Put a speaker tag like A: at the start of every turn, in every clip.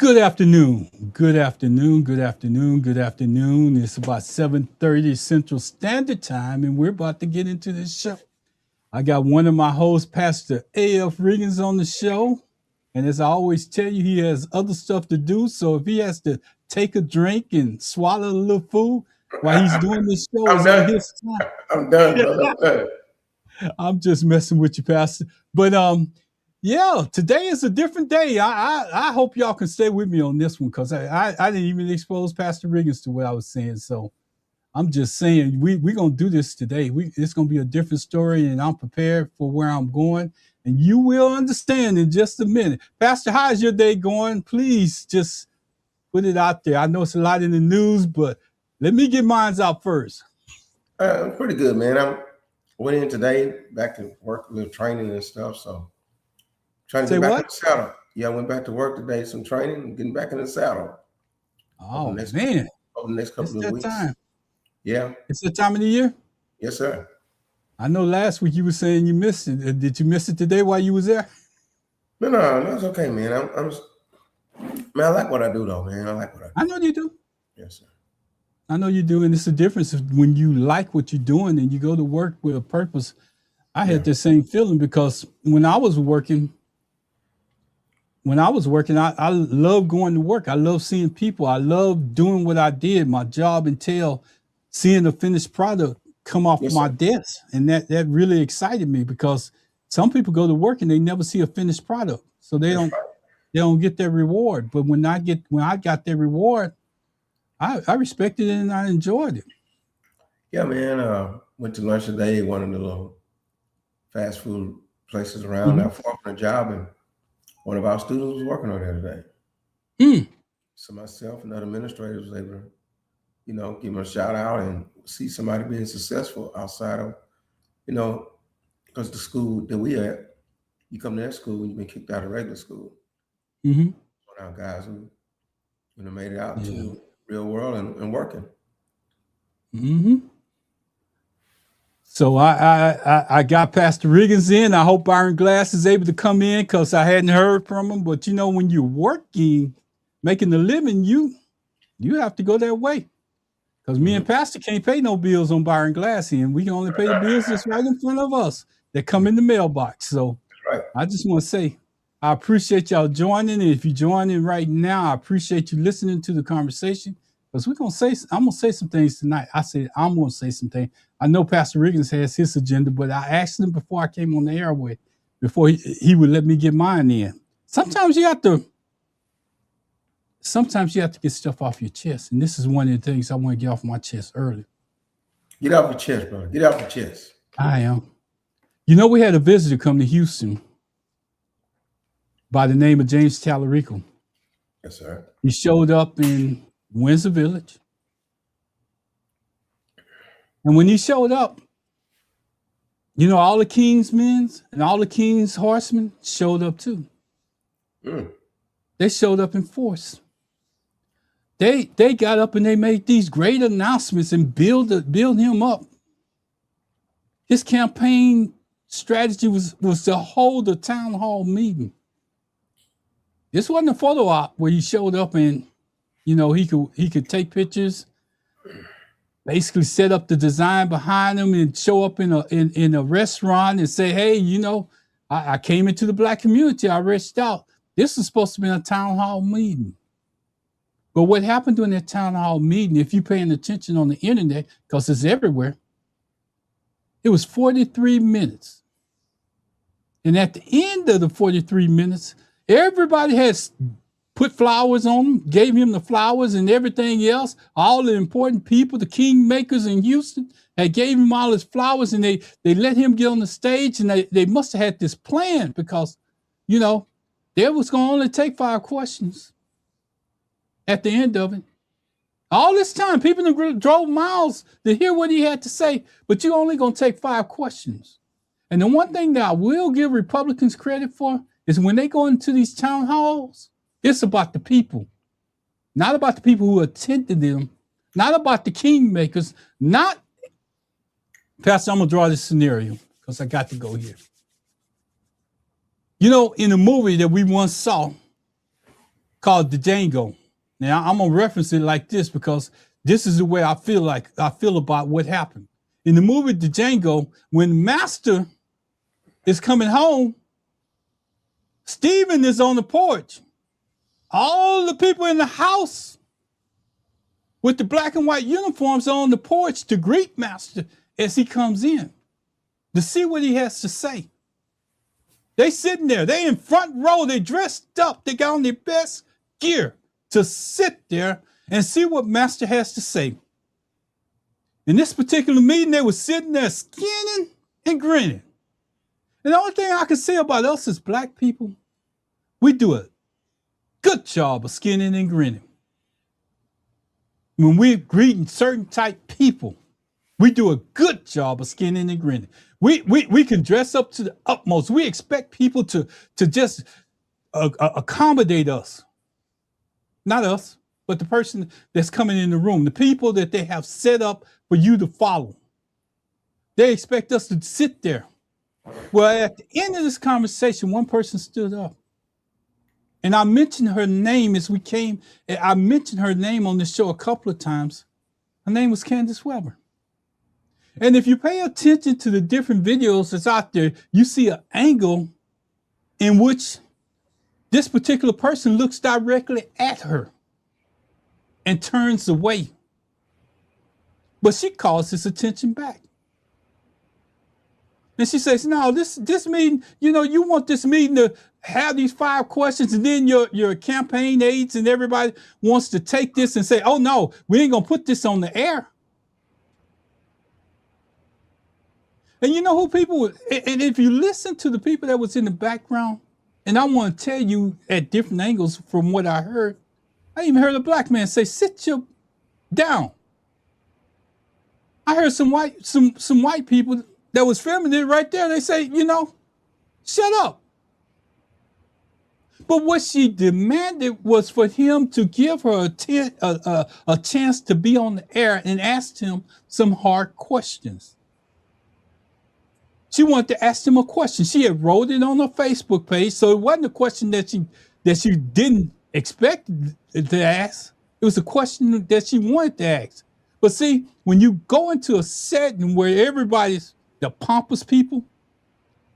A: Good afternoon. Good afternoon. Good afternoon. Good afternoon. It's about 7:30 Central Standard Time, and we're about to get into this show. I got one of my hosts, Pastor A.F. Riggins, on the show. And as I always tell you, he has other stuff to do. So if he has to take a drink and swallow a little food while he's doing this show,
B: I'm
A: it's on
B: done.
A: his
B: I'm done, brother. I'm done.
A: I'm just messing with you, Pastor. But yeah, today is a different day. I hope y'all can stay with me on this one because I didn't even expose Pastor Riggins to what I was saying. So I'm just saying we're gonna do this today. It's gonna be a different story, and I'm prepared for where I'm going. And you will understand in just a minute. Pastor, how's your day going? Please just put it out there. I know it's a lot in the news, but let me get mine out first.
B: I'm pretty good, man. I went in today, back to work, a little training and stuff. So trying to
A: Say
B: get back in
A: what?
B: the saddle. Yeah, I went back to work today, some training, and getting back in the saddle over the
A: Oh
B: next
A: man, it's
B: couple of
A: that
B: weeks.
A: time.
B: Yeah,
A: It's that time of the year.
B: yes, sir.
A: I know last week you were saying you missed it. Did you miss it today while you was there?
B: No, it's okay, man. Man. I like what I do, though, man. I like what I
A: I
B: do.
A: know you do.
B: Yes, sir.
A: I know you do, and it's a difference when you like what you're doing and you go to work with a purpose. I
B: Yeah,
A: had the same feeling because when I was working, I love going to work. I love seeing people. I love doing what I did. My job entailed seeing the finished product come off
B: yes, sir.
A: my desk, and that really excited me because some people go to work and they never see a finished product, so they
B: That's
A: don't
B: right.
A: they don't get their reward. But when I got their reward, I respected it and I enjoyed it.
B: Yeah, man. Went to lunch today, one of the little fast food places around
A: Mm-hmm.
B: not far from the job, and one of our students was working on there today.
A: Mm.
B: So myself and other administrators was able to give them a shout out and see somebody being successful outside of, you know, because the school that we at, you come to that school and you've been kicked out of regular school.
A: Mm-hmm.
B: So now guys who made it out to
A: Yeah.
B: the real world and working.
A: Mm-hmm. So I got Pastor Riggins in. I hope Byron Glass is able to come in because I hadn't heard from him. But when you're working, making a living, you have to go that way. Because me
B: Hmm.
A: and Pastor can't pay no bills on Byron Glass here, and we can only pay the bills that's right in front of us that come in the mailbox. So
B: Right.
A: I just want to say I appreciate y'all joining. And if you're joining right now, I appreciate you listening to the conversation. Because I'm gonna say some things tonight. I'm gonna say some things. I know Pastor Riggins has his agenda, but I asked him before I came on the airway, before he would let me get mine in. Sometimes you have to sometimes you have to get stuff off your chest. And this is one of the things I want to get off my chest early.
B: Get off your chest, brother. Get off your chest.
A: I am. We had a visitor come to Houston by the name of James Tallarico.
B: Yes, sir.
A: He showed up in Windsor Village. And when he showed up, all the king's men and all the king's horsemen showed up too.
B: Mm.
A: They showed up in force. They got up and they made these great announcements and build him up. His campaign strategy was to hold a town hall meeting. This wasn't a photo op where he showed up and he could take pictures, basically set up the design behind him and show up in a restaurant and say, hey, I came into the black community, I reached out. This is supposed to be a town hall meeting. But what happened during that town hall meeting, if you're paying attention on the internet, because it's everywhere, it was 43 minutes. And at the end of the 43 minutes, everybody has put flowers on him, gave him the flowers and everything else. All the important people, the kingmakers in Houston, had gave him all his flowers, and they let him get on the stage, and they must have had this plan because, there was going to only take 5 questions at the end of it. All this time, people drove miles to hear what he had to say, but you're only going to take 5 questions. And the one thing that I will give Republicans credit for is when they go into these town halls, it's about the people, not about the people who attended them, not about the kingmakers, not. Pastor, I'm going to draw this scenario because I got to go here. In a movie that we once saw, called the Django. Now I'm gonna reference it like this because this is the way I feel about what happened. In the movie The Django, when Master is coming home, Steven is on the porch. All the people in the house with the black and white uniforms are on the porch to greet Master as he comes in, to see what he has to say. They sitting there, they in front row, they dressed up, they got on their best gear to sit there and see what Master has to say. In this particular meeting, they were sitting there skinning and grinning. And the only thing I can say about us as black people, we do a good job of skinning and grinning. When we're greeting certain type people, we do a good job of skinning and grinning. We can dress up to the utmost. We expect people to just accommodate us. Not us, but the person that's coming in the room, the people that they have set up for you to follow. They expect us to sit there. Well, at the end of this conversation, one person stood up. And I mentioned her name as we came. I mentioned her name on this show a couple of times. Her name was Candace Weber. And if you pay attention to the different videos that's out there, you see an angle in which this particular person looks directly at her and turns away. But she calls his attention back. And she says, no, this meeting, you want this meeting to have these 5 questions, and then your campaign aides and everybody wants to take this and say, oh no, we ain't gonna put this on the air. And you know who people, and if you listen to the people that was in the background, and I want to tell you at different angles from what I heard, I even heard a black man say, sit you down. I heard some white people that was filming it right there. They say, shut up. But what she demanded was for him to give her a chance to be on the air and ask him some hard questions. She wanted to ask him a question. She had wrote it on her Facebook page, so it wasn't a question that she didn't expect to ask. It was a question that she wanted to ask. But see, when you go into a setting where everybody's the pompous people,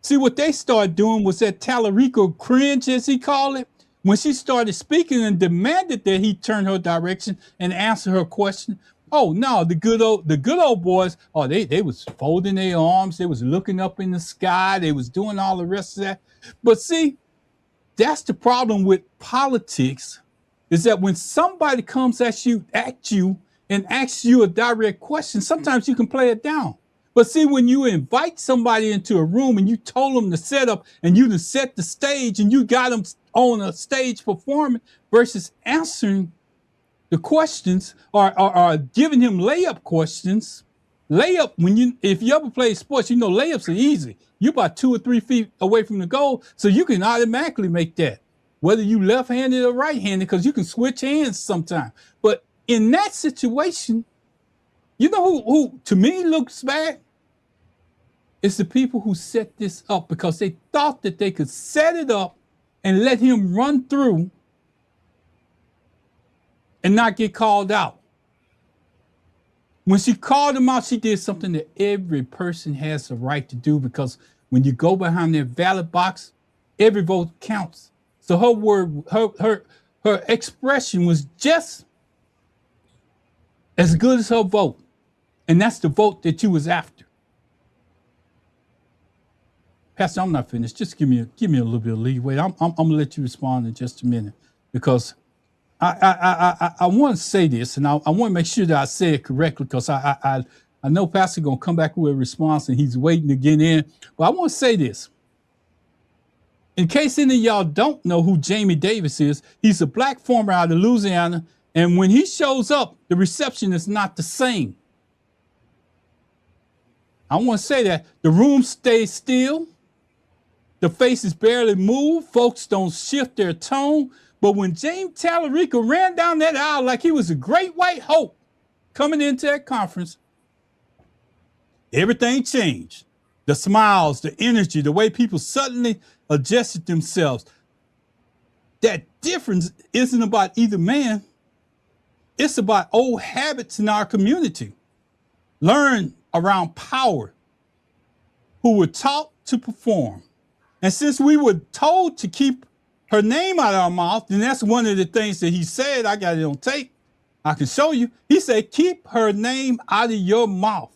A: see what they started doing was that Tallarico cringe, as he called it, when she started speaking and demanded that he turn her direction and answer her question. Oh no, the good old boys, they was folding their arms, they was looking up in the sky, they was doing all the rest of that. But see, that's the problem with politics, is that when somebody comes at you and asks you a direct question, sometimes you can play it down. But see, when you invite somebody into a room and you told them to set up and you to set the stage and you got them on a stage performing versus answering the questions or giving him layup questions. Layup, if you ever play sports, layups are easy. You're about 2 or 3 feet away from the goal, so you can automatically make that, whether you left-handed or right-handed, because you can switch hands sometimes. But in that situation, you know who to me looks bad? It's the people who set this up because they thought that they could set it up and let him run through and not get called out. When she called him out, she did something that every person has the right to do, because when you go behind their ballot box, every vote counts. So her word, her expression was just as good as her vote. And that's the vote that you was after. Pastor, I'm not finished. Just give me a little bit of leeway. I'm gonna let you respond in just a minute, because I want to say this, and I want to make sure that I say it correctly, because I know Pastor gonna come back with a response and he's waiting to get in. But I want to say this. In case any of y'all don't know who Jamie Davis is, he's a black farmer out of Louisiana, and when he shows up, the reception is not the same. I want to say that the room stays still. The faces barely move. Folks don't shift their tone. But when James Tallarico ran down that aisle like he was a great white hope coming into that conference, everything changed. The smiles, the energy, the way people suddenly adjusted themselves. that difference isn't about either man. It's about old habits in our community, learned around power, who were taught to perform. And since we were told to keep her name out of our mouth, then that's one of the things that he said. I got it on tape. I can show you. He said, keep her name out of your mouth.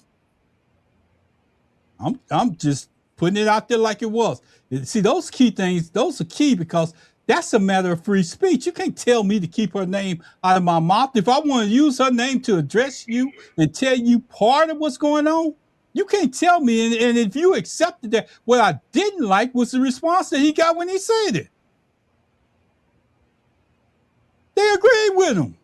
A: I'm just putting it out there like it was. See, those key things, those are key because that's a matter of free speech. You can't tell me to keep her name out of my mouth. If I want to use her name to address you and tell you part of what's going on, you can't tell me. And if you accepted that, what I didn't like was the response that he got when he said it. They agreed with him.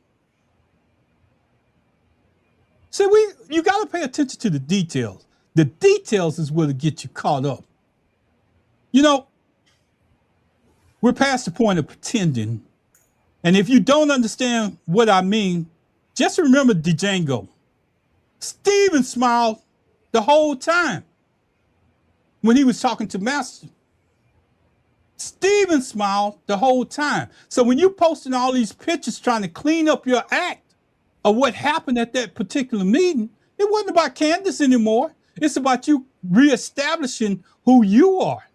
A: See, you got to pay attention to the details. The details is what'll get you caught up. You know, we're past the point of pretending. And if you don't understand what I mean, just remember Django. Steven smiled the whole time when he was talking to Master. Steven smiled the whole time. So when you're posting all these pictures trying to clean up your act of what happened at that particular meeting, it wasn't about Candace anymore. It's about you reestablishing who you are.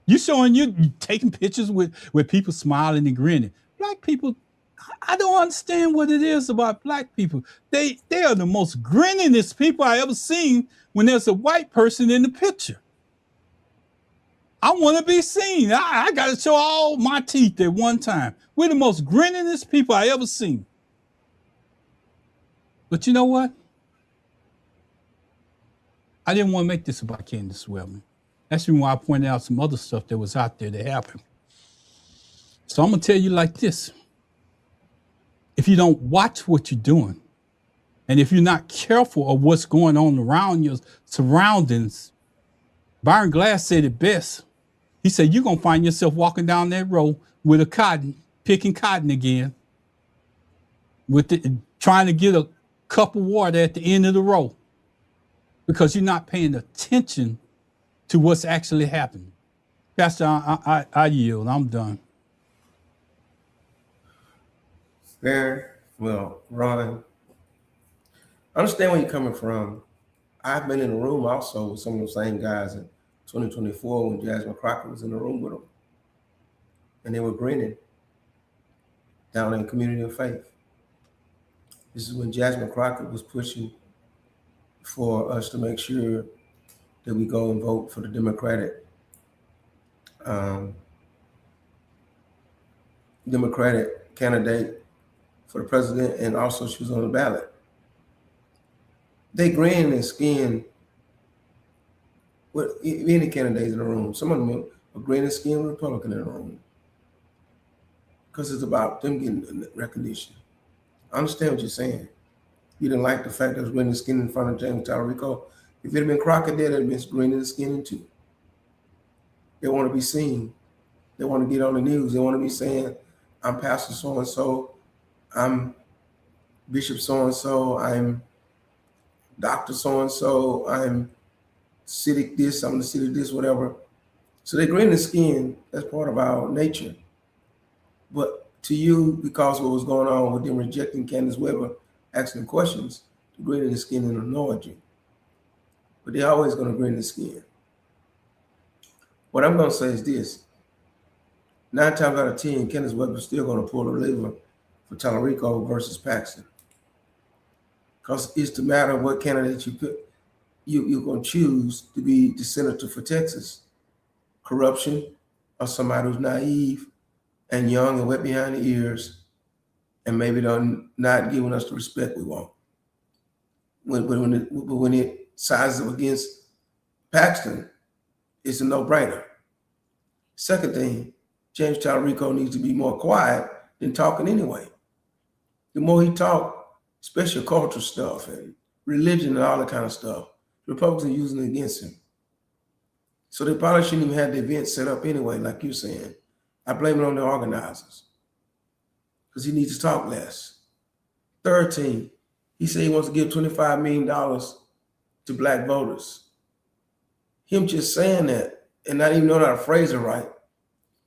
A: You showing you taking pictures with people smiling and grinning. Black people, I don't understand what it is about black people. They are the most grinningest people I ever seen when there's a white person in the picture. I want to be seen. I got to show all my teeth at one time. We're the most grinningest people I ever seen. But you know what? I didn't want to make this about Candace Wellman. That's the reason why I pointed out some other stuff that was out there that happened. So I'm going to tell you like this. If you don't watch what you're doing, and if you're not careful of what's going on around your surroundings, Byron Glass said it best. He said, you're going to find yourself walking down that road with a cotton, picking cotton again, trying to get a cup of water at the end of the row because you're not paying attention to what's actually happening. Pastor, I yield. I'm done.
B: Fair. Well, Ron, I understand where you're coming from. I've been in the room also with some of the same guys in 2024 when Jasmine Crockett was in the room with them. And they were grinning down in Community of Faith. This is when Jasmine Crockett was pushing for us to make sure that we go and vote for the Democratic candidate for the president, and also she was on the ballot. They grin and skin with any candidates in the room. Some of them are grin and skin Republican in the room because it's about them getting recognition. I understand what you're saying. You didn't like the fact that it was grin and skin in front of James Tallarico. If it had been Crockett there, it would have been grin and skin too. They want to be seen. They want to get on the news. They want to be saying, I'm Pastor so-and-so, I'm Bishop so-and-so, I'm Dr. so-and-so, I'm city this, I'm the city this, whatever. So they grin and skin. That's part of our nature. But to you, because of what was going on with them rejecting Candace Weber, asking questions, the grin and skin and annoyed you. But they're always going to grin and skin. What I'm going to say is this. 9 times out of 10, Candace Weber is still going to pull the lever for Tallarico versus Paxton. Because it's the matter of what candidate you pick. You're going to choose to be the senator for Texas. Corruption, or somebody who's naive and young and wet behind the ears and maybe not giving us the respect we want. When it sizes up against Paxton, it's a no-brainer. Second thing, James Tallarico needs to be more quiet than talking anyway. The more he talk, especially cultural stuff and religion and all that kind of stuff, Republicans are using it against him. So they probably shouldn't even have the event set up anyway, like you're saying. I blame it on the organizers because he needs to talk less. Third thing, he said he wants to give $25 million to black voters. Him just saying that and not even knowing how to phrase it right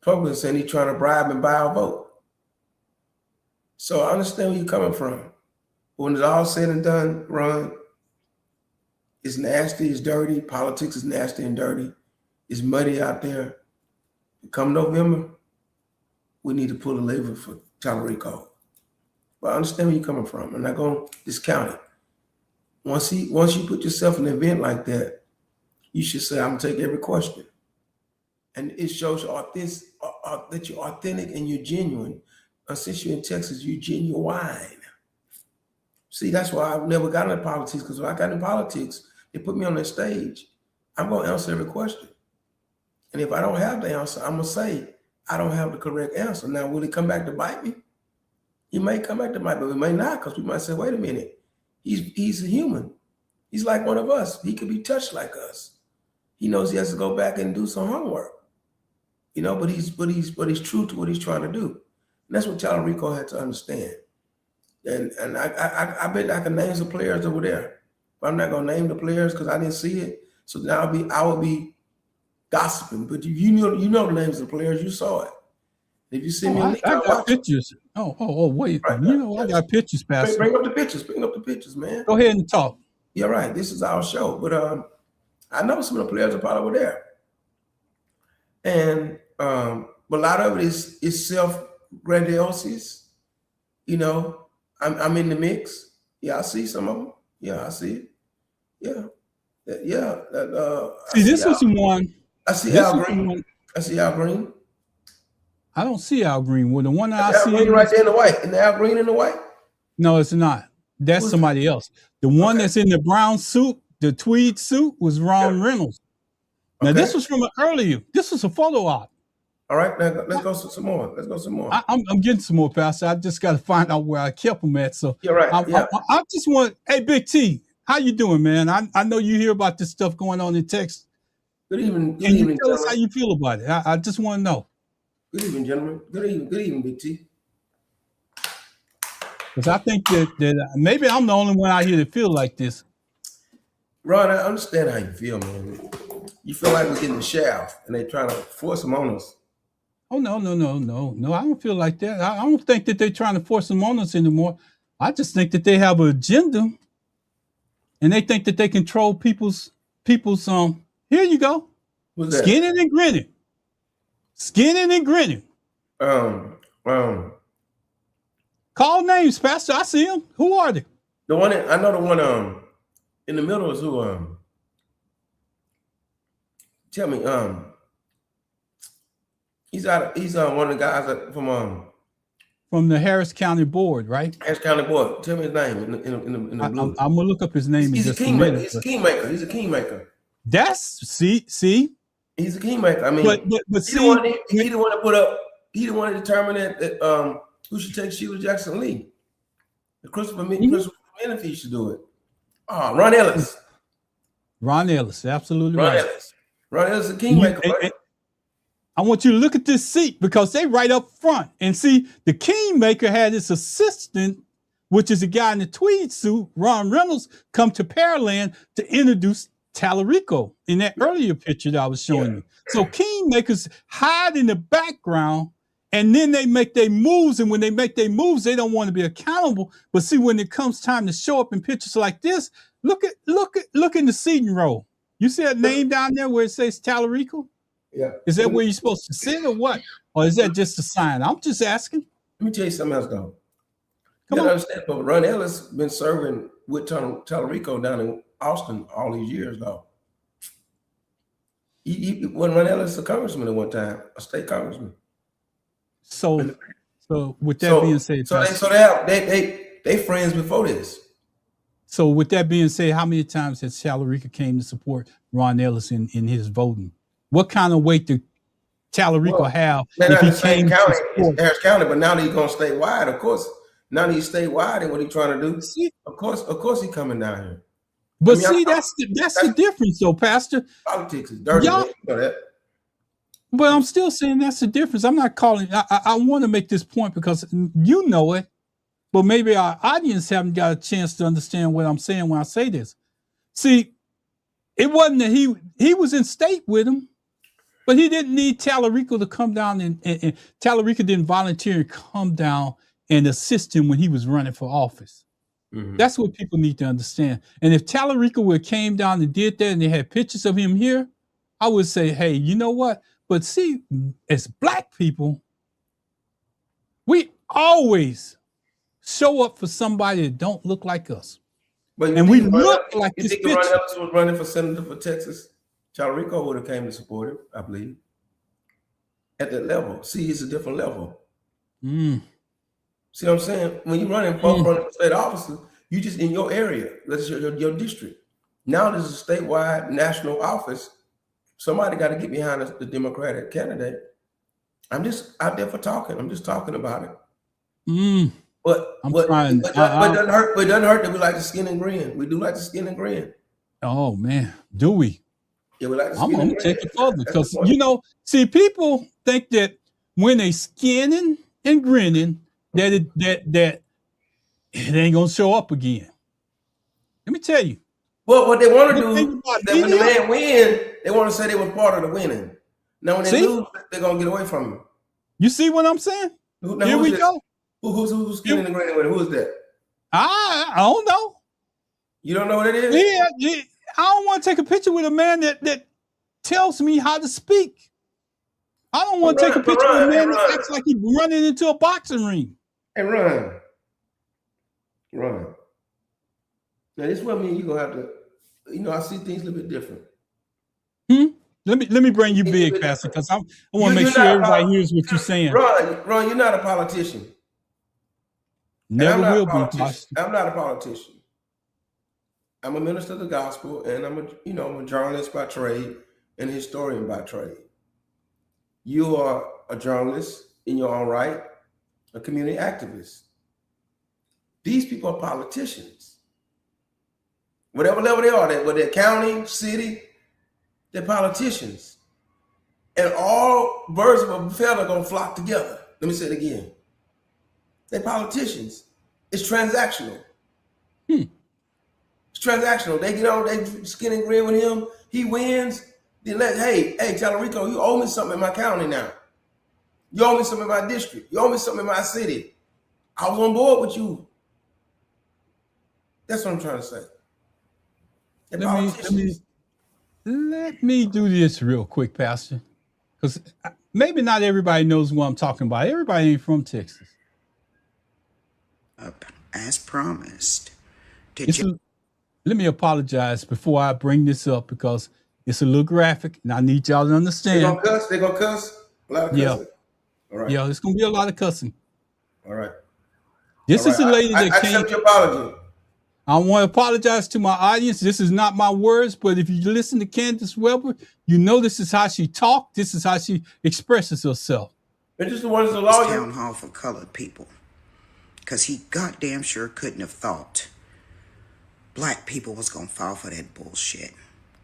B: Republicans saying he's trying to bribe and buy a vote. So I understand where you're coming from. When it's all said and done, Ron, it's nasty, it's dirty. Politics is nasty and dirty. It's muddy out there. Come November, we need to pull the lever for Tallarico. But I understand where you're coming from. I'm not going to discount it. Once you put yourself in an event like that, you should say, I'm going to take every question. And it shows that you're authentic and you're genuine. Since you're in Texas, you're genuine. See, that's why I've never gotten into politics, because when I got in politics, they put me on that stage. I'm going to answer every question. And if I don't have the answer, I'm going to say, I don't have the correct answer. Now, will it come back to bite me? He may come back to bite me, but it may not, because we might say, wait a minute. He's a human. He's like one of us. He could be touched like us. He knows he has to go back and do some homework. But he's true to what he's trying to do. And that's what Tallarico had to understand. And I bet I can name some players over there. But I'm not gonna name the players because I didn't see it. So now I will be gossiping. But you know the names of the players, you saw it. If you see me,
A: I got pictures. Wait. Right, I got pictures, Pastor.
B: Bring up the pictures. Bring up the pictures, man.
A: Go ahead and talk.
B: You're right. This is our show. But I know some of the players are probably over there. And but a lot of it is self-grandiose. I'm in the mix. Yeah, I see some of them. Yeah, I see it. Yeah.
A: See, this is the one.
B: I see Al Green. I see Al Green.
A: I don't see Al Green. Well, the one that I
B: see Green right there in the white. And Al Green in the white?
A: No, it's not. That's somebody else. The one that's in the brown suit, the tweed suit, was Ron Reynolds. Now, this was from earlier. This was a photo op.
B: All right, now let's go some more.
A: I'm getting some more, Pastor. I just got to find out where I kept them at. So
B: you're right.
A: I just want, hey, Big T, how you doing, man? I know you hear about this stuff going on in Texas.
B: Good evening.
A: Can you tell us how you feel about it? I just want to know.
B: Good evening, gentlemen. Good evening, Big T.
A: Because I think that maybe I'm the only one out here that feel like this.
B: Ron, I understand how you feel, man. You feel like we're getting the shaft and they're trying to force them on us.
A: Oh, no. I don't feel like that. I don't think that they're trying to force them on us anymore. I just think that they have an agenda and they think that they control people's here you go.
B: What's that?
A: Skinning and grinning. Call names, Pastor. I see them. Who are they?
B: The one I know the one in the middle is who tell me he's one of the guys
A: from the Harris County Board, right?
B: Harris County Board. Tell me his name in the blue.
A: I'm gonna look up his name.
B: He's a kingmaker. He's a kingmaker.
A: That's see.
B: He's a kingmaker. I mean,
A: but
B: he the one to put up. He the one to determine that who should take Sheila Jackson Lee. Christopher Menifee should do it. Ron Ellis.
A: Ron Ellis, absolutely right.
B: Ron Ellis is a kingmaker.
A: I want you to look at this seat because they right up front and see the kingmaker had his assistant, which is a guy in the tweed suit, Ron Reynolds, come to Pearland to introduce Tallarico in that earlier picture that I was showing you. So kingmakers hide in the background and then they make their moves. And when they make their moves, they don't want to be accountable. But see, when it comes time to show up in pictures like this, look in the seating row. You see that name down there where it says Tallarico?
B: Yeah.
A: Is that where you're supposed to sit or what? Or is that just a sign? I'm just asking.
B: Let me tell you something else, though. You gotta understand, but Ron Ellis been serving with Tallarico down in Austin all these years, though. When Ron Ellis a congressman at one time, a state congressman.
A: So with that being said,
B: they friends before this.
A: So with that being said, how many times has Tallarico came to support Ron Ellis in his voting? What kind of weight did Tallarico have if he came to support
B: Harris County? But now that he's going statewide, of course. Now that he's statewide and what he's trying to do, of course he's coming down here.
A: But that's the difference, though, Pastor.
B: Politics is dirty. You know that.
A: But I'm still saying that's the difference. I'm not calling. I want to make this point because you know it, but maybe our audience haven't got a chance to understand what I'm saying when I say this. See, it wasn't that he was in state with him. But he didn't need Tallarico to come down and Tallarico didn't volunteer and come down and assist him when he was running for office.
B: Mhm.
A: That's what people need to understand. And if Tallarico would have came down and did that and they had pictures of him here, I would say, hey, you know what? But see, as black people, we always show up for somebody that don't look like us.
B: But
A: And we look like
B: you
A: this
B: think Ron
A: picture.
B: Ellis was running for senator for Texas? Tallarico would have came to support him, I believe. At that level. See, it's a different level. See what I'm saying? When you running for state officer, you just in your area. That's your district. Now there's a statewide national office. Somebody got to get behind the Democratic candidate. I'm just out there for talking. I'm just talking about it. But it doesn't hurt. It doesn't hurt that we like to skin and grin. We do like to skin and grin.
A: Oh man, do we?
B: Yeah, we like to
A: I'm
B: skin and
A: gonna
B: grin.
A: take it further because see, people think that when they skinning and grinning, that it ain't gonna show up again. Let me tell you.
B: Well, what they want to do is that when the man win, they want to say they were part of the winning. Now, when they lose, they're gonna get away from him.
A: You see what I'm saying? Here we go.
B: Who's skinning and grinning with him? Who is that?
A: I don't know.
B: You don't know what it is?
A: Yeah, I don't want to take a picture with a man that tells me how to speak. I don't want to take a picture with a man that acts like he's running into a boxing ring.
B: And run. Now, this is what me and you gonna have to. I see things a little bit different.
A: Let me bring you big, Pastor, because I want to make sure everybody hears what you're saying.
B: Ron, you're not a politician.
A: Never will be.
B: I'm not a politician. I'm a minister of the gospel, and I'm a journalist by trade and a historian by trade. You are a journalist in your own right, a community activist. These people are politicians. Whatever level they are, whether they're county, city, they're politicians. And all birds of a feather are going to flock together. Let me say it again. They're politicians. It's transactional. It's transactional. They get on, they skin and grin with him. He wins. Then hey, Tallarico, you owe me something in my county now. You owe me something in my district. You owe me something in my city. I was on board with you. That's what I'm trying to say.
A: Let me do this real quick, Pastor, because maybe not everybody knows what I'm talking about. Everybody ain't from Texas.
C: As promised.
A: Let me apologize before I bring this up because it's a little graphic, and I need y'all to understand.
B: They're gonna cuss. A lot of cussing.
A: Yeah.
B: All right.
A: Yeah, it's gonna be a lot of cussing.
B: All right.
A: This is a lady that came.
B: I accept your apology.
A: I want to apologize to my audience. This is not my words, but if you listen to Candace Weber, you know this is how she talks. This is how she expresses herself.
B: And just the one is a lawyer.
C: Town hall for colored people, because he goddamn sure couldn't have thought black people was gonna fall for that bullshit.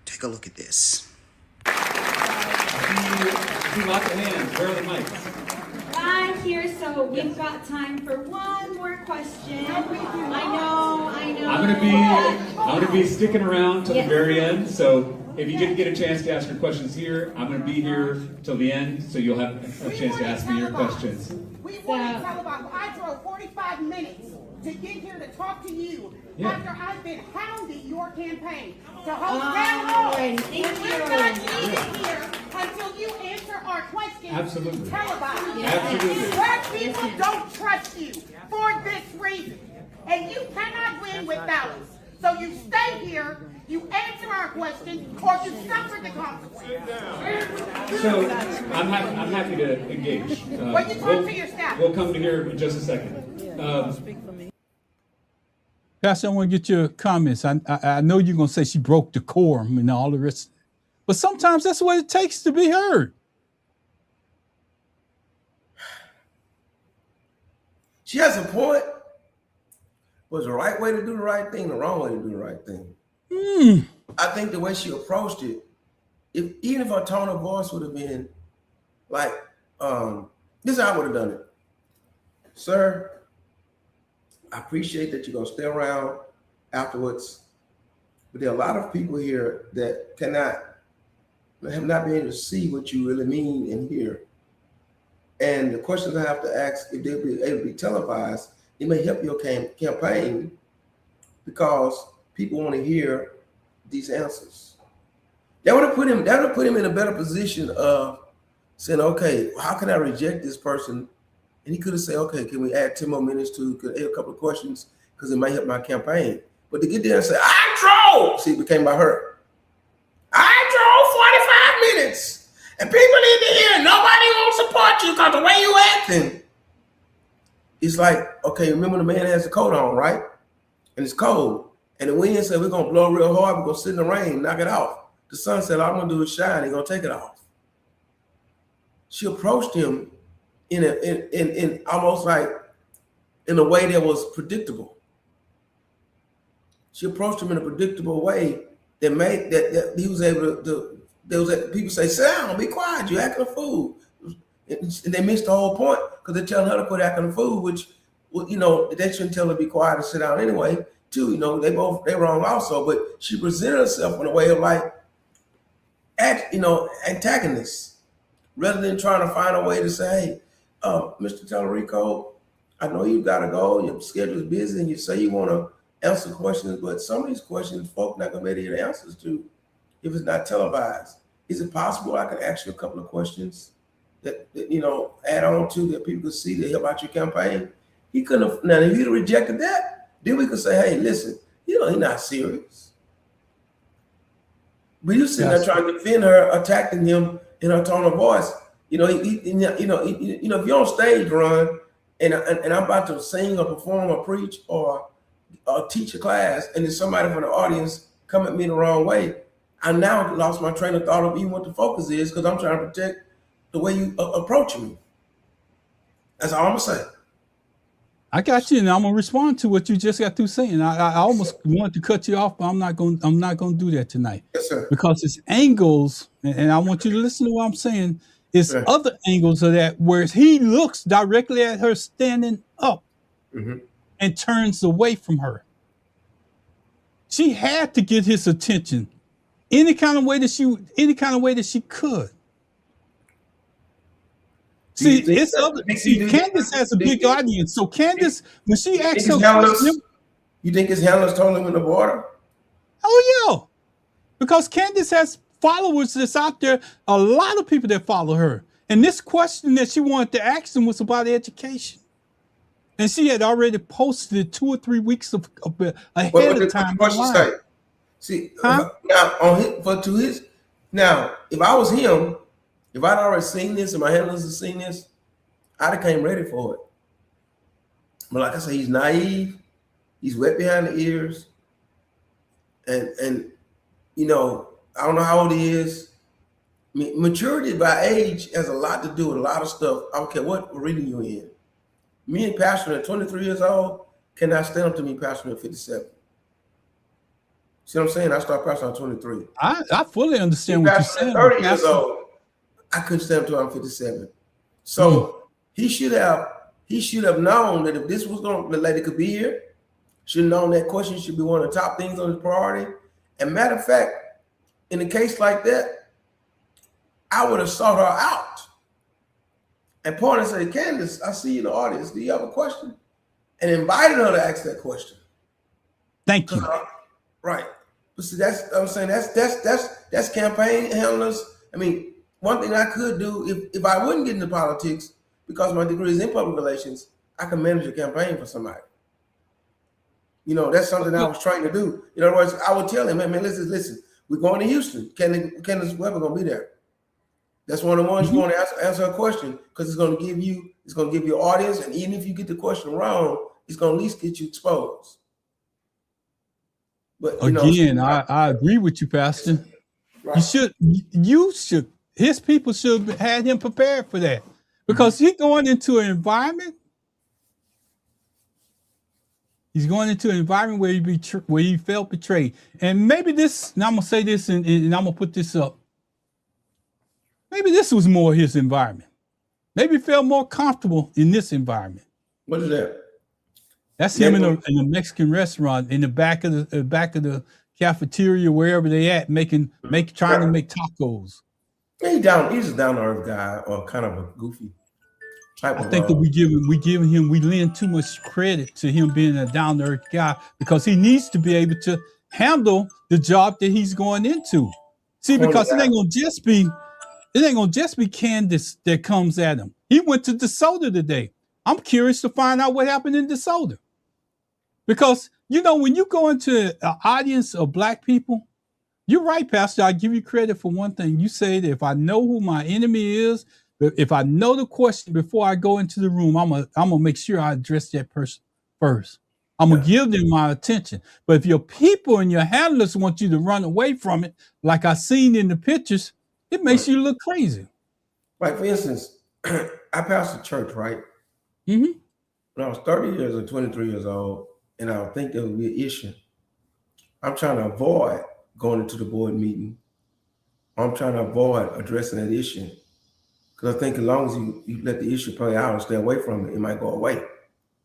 C: Take a look at this.
D: If you lock the hand, where are the mics?
E: I'm here, so we've got time for one more question. I know.
D: I'm gonna be sticking around till the very end. So if you didn't get a chance to ask your questions here, I'm gonna be here till the end, so you'll have a chance to ask me your questions.
F: We want to tell about. I drove 45 minutes to get here to talk to you after I've been hounding your campaign to hold town hall. And we're not leaving here until you answer our questions.
D: Absolutely.
F: Televised.
D: Absolutely.
F: Black people don't trust you for this reason. And you cannot win with balance. So you stay here, you answer our questions, or you suffer the consequences.
D: So I'm happy to engage.
F: When you talk to your staff.
D: We'll come to here in just a second.
A: Pastor, I want to get your comments. I know you're going to say she broke decorum and all the rest, but sometimes that's what it takes to be heard.
B: She has a point. Was the right way to do the right thing, the wrong way to do the right thing? I think the way she approached it, even if her tone of voice would have been like, this is how I would have done it. Sir, I appreciate that you're going to stay around afterwards, but there are a lot of people here that cannot Have not been able to see what you really mean and hear. And the questions I have to ask, if they'll be able to be televised, it may help your campaign because people want to hear these answers. That would have put him in a better position of saying, okay, how can I reject this person? And he could have said, okay, can we add 10 more minutes to a couple of questions because it might help my campaign. But to get there and say, I drove, see, it became by her. I drove 45 minutes and people need to hear nobody won't support you because the way you acting. It's like, okay, remember the man has a coat on, right? And it's cold. And the wind said, we're going to blow real hard. We're going to sit in the rain, knock it off. The sun said, all I'm going to do is shine. He's going to take it off. She approached him in almost like in a way that was predictable. She approached him in a predictable way that made that he was able to there was people say, sit down, be quiet, you're acting a fool. And they missed the whole point because they're telling her to quit acting a fool, which, they shouldn't tell her to be quiet and sit down anyway, too. They're wrong also. But she presented herself in a way of like, antagonist, rather than trying to find a way to say, hey, Mr. Tallarico, I know you got to go, your schedule's busy, and you say you want to answer questions, but some of these questions folk not going to be able to get answers to if it's not televised. Is it possible I could ask you a couple of questions that add on to that people could see to help out your campaign? He couldn't have. Now, if he'd have rejected that, then we could say, hey, listen, he's not serious. But you sitting there trying to defend her, attacking him in her tone of voice. If you're on stage, Ron, and I'm about to sing or perform or preach or teach a class, and then somebody from the audience come at me the wrong way, I now lost my train of thought of even what the focus is because I'm trying to protect the way you approach me. That's all I'm gonna say.
A: I got you, and I'm gonna respond to what you just got through saying. I almost wanted to cut you off, but I'm not gonna do that tonight.
B: Yes, sir.
A: Because it's angles, and I want you to listen to what I'm saying. It's other angles of that where he looks directly at her standing up and turns away from her. She had to get his attention any kind of way that she could. See, Candace has a big audience. So Candace, when she asks her question,
B: you think his handlers told him in the border?
A: Oh yeah, because Candace has followers that's out there. A lot of people that follow her. And this question that she wanted to ask him was about education, and she had already posted it 2 or 3 weeks ahead of time.
B: See, now if I was him. If I'd already seen this and my handlers had seen this, I'd have came ready for it. But like I say, he's naive, he's wet behind the ears, and I don't know how old he is. I mean, maturity by age has a lot to do with a lot of stuff. I don't care what reading you're in. Me and Pastor at 23 years old cannot stand up to me, Pastor at 57. See what I'm saying? I started Pastor at 23.
A: I fully understand what you're saying.
B: 30 years old. I couldn't stand up to him 57. So he should have known that if this was the lady could be here, should have known that question should be one of the top things on his priority. And matter of fact, in a case like that, I would have sought her out and pointed and said, Candace, I see you in the audience. Do you have a question? And invited her to ask that question.
A: Thank you.
B: Right. But see, that's what I'm saying. That's campaign handlers. I mean, one thing I could do if I wouldn't get into politics because my degree is in public relations, I can manage a campaign for somebody. That's something I was trying to do. In other words, I would tell him, man, listen, we're going to Houston. Candace Weber gonna be there. That's one of the ones you want to answer a question because it's going to give you an audience, and even if you get the question wrong, it's going to at least get you exposed. But
A: again, I agree with you, Pastor. Right. You should. His people should have had him prepared for that because he's going into an environment. He's going into an environment where he felt betrayed. And maybe this, and I'm going to say this and I'm going to put this up. Maybe this was more his environment. Maybe he felt more comfortable in this environment.
B: What is that?
A: That's him in a Mexican restaurant in the back of the cafeteria, wherever they at, trying to make tacos.
B: He's a down to earth guy, or kind of a goofy type
A: I
B: of.
A: think that we lend too much credit to him being a down to earth guy because he needs to be able to handle the job that he's going into. See, because it ain't gonna just be Candace that comes at him. He went to DeSoto today. I'm curious to find out what happened in DeSoto. Because when you go into an audience of black people, you're right, Pastor. I give you credit for one thing. You say that if I know who my enemy is, if I know the question before I go into the room, I'm gonna make sure I address that person first. I'm gonna give them my attention. But if your people and your handlers want you to run away from it, like I seen in the pictures, it makes you look crazy.
B: Like, for instance, I pastored church, right?
A: Mm-hmm.
B: When I was 30 years or 23 years old, and I would think there would be an issue, I'm trying to avoid going into the board meeting. I'm trying to avoid addressing that issue. Because I think as long as you let the issue play out and stay away from it, it might go away.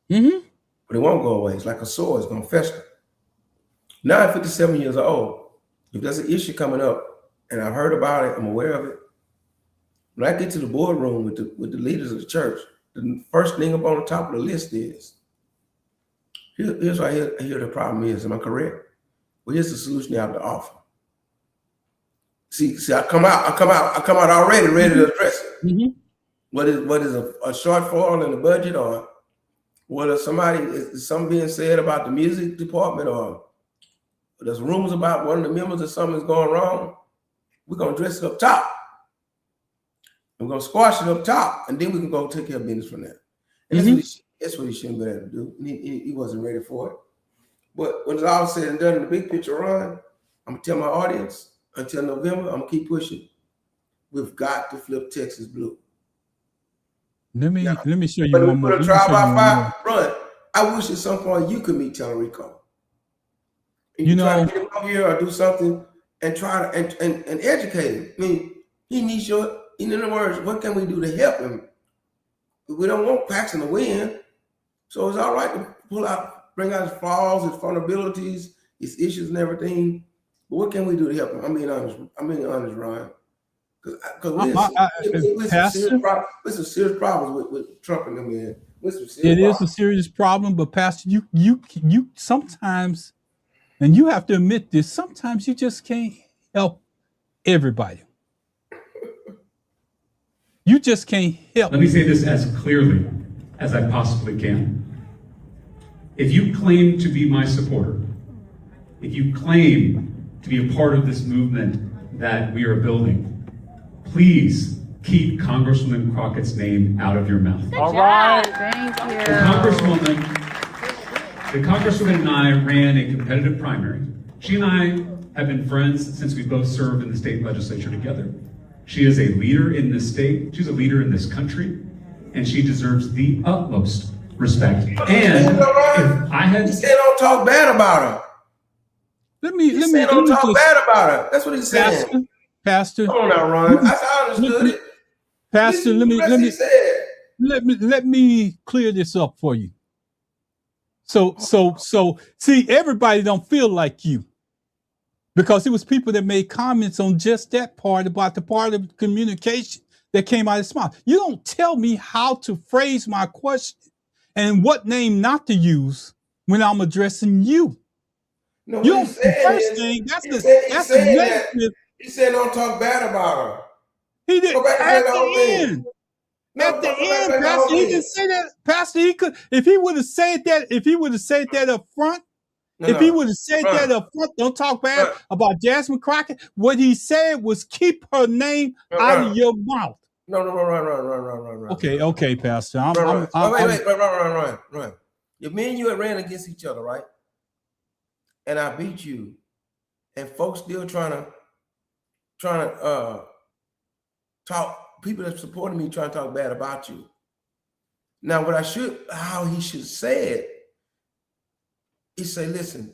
A: Mm-hmm.
B: But it won't go away. It's like a sore. It's going to fester. Now I'm 57 years old. If there's an issue coming up and I've heard about it, I'm aware of it, when I get to the boardroom with the leaders of the church, the first thing up on the top of the list is, here's what I hear the problem is. Am I correct? Well, here's the solution you have to offer. See, I come out already ready to address it.
A: Mm-hmm.
B: What is a shortfall in the budget, or what is something being said about the music department, or there's rumors about one of the members or something's going wrong? We're gonna address it up top. We're gonna squash it up top, and then we can go take care of business from there. And that's what he shouldn't be able to do. He wasn't ready for it. But when it's all said and done in the big picture run, I'm gonna tell my audience until November, I'm gonna keep pushing. We've got to flip Texas blue.
A: Let me show you
B: But
A: one
B: we
A: more.
B: put a trial by fire run. I wish at some point you could meet Tellerico. You try to get him up here or do something and try to and educate him. I mean, he needs in other words, what can we do to help him? We don't want Paxton to win. So it's all right to bring out his flaws, his vulnerabilities, his issues and everything. But what can we do to help him? I'm being honest, Ryan. Because we have some serious problems with Trump and them, man.
A: It is a serious problem, but Pastor, you sometimes, and you have to admit this, sometimes you just can't help everybody. You just can't help.
D: Let me say this as clearly as I possibly can. If you claim to be my supporter, if you claim to be a part of this movement that we are building, please keep Congresswoman Crockett's name out of your mouth.
G: All right, thank you.
D: The Congresswoman and I ran a competitive primary. She and I have been friends since we both served in the state legislature together. She is a leader in this state. She's a leader in this country, and she deserves the utmost respect. And if I had,
B: he said, "Don't talk bad about her." Don't talk bad about her. That's what he said.
A: Pastor,
B: come on now, Ron. That's how I understood it.
A: Pastor, let me clear this up for you. So see, everybody don't feel like you. Because it was people that made comments on just that part about the part of communication that came out of his mouth. You don't tell me how to phrase my question and what name not to use when I'm addressing you.
B: No,
A: you don't. The first thing that's the negative.
B: He said, "Don't talk bad about her."
A: He did at the end. At the end, Pastor, he didn't say that. Pastor, he could if he would have said that up front. If he would have said that up front, don't talk bad about Jasmine Crockett. What he said was keep her name out of your mouth.
B: No, run.
A: Okay, Pastor.
B: Run. If me and you had ran against each other, right? And I beat you, and folks still trying to talk, people that supported me trying to talk bad about you. Now, how he should say it, he say, "Listen,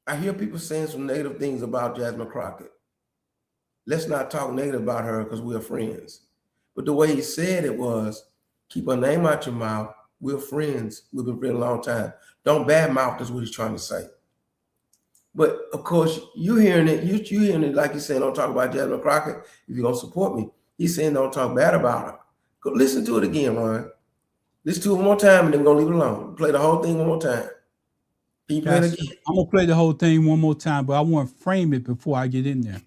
B: I hear people saying some negative things about Jasmine Crockett. Let's not talk negative about her because we're friends." But the way he said it was, keep her name out your mouth. We're friends. We've been friends a long time. Don't badmouth is what he's trying to say. But of course, you hearing it like you saying, "Don't talk about Jasmine Crockett if you're gonna support me." He's saying don't talk bad about her. Go listen to it again, Ron. Listen to it one more time, and then we're gonna leave it alone. Play the whole thing one more time. Can you play it again?
A: I'm gonna play the whole thing one more time, but I want to frame it before I get in there.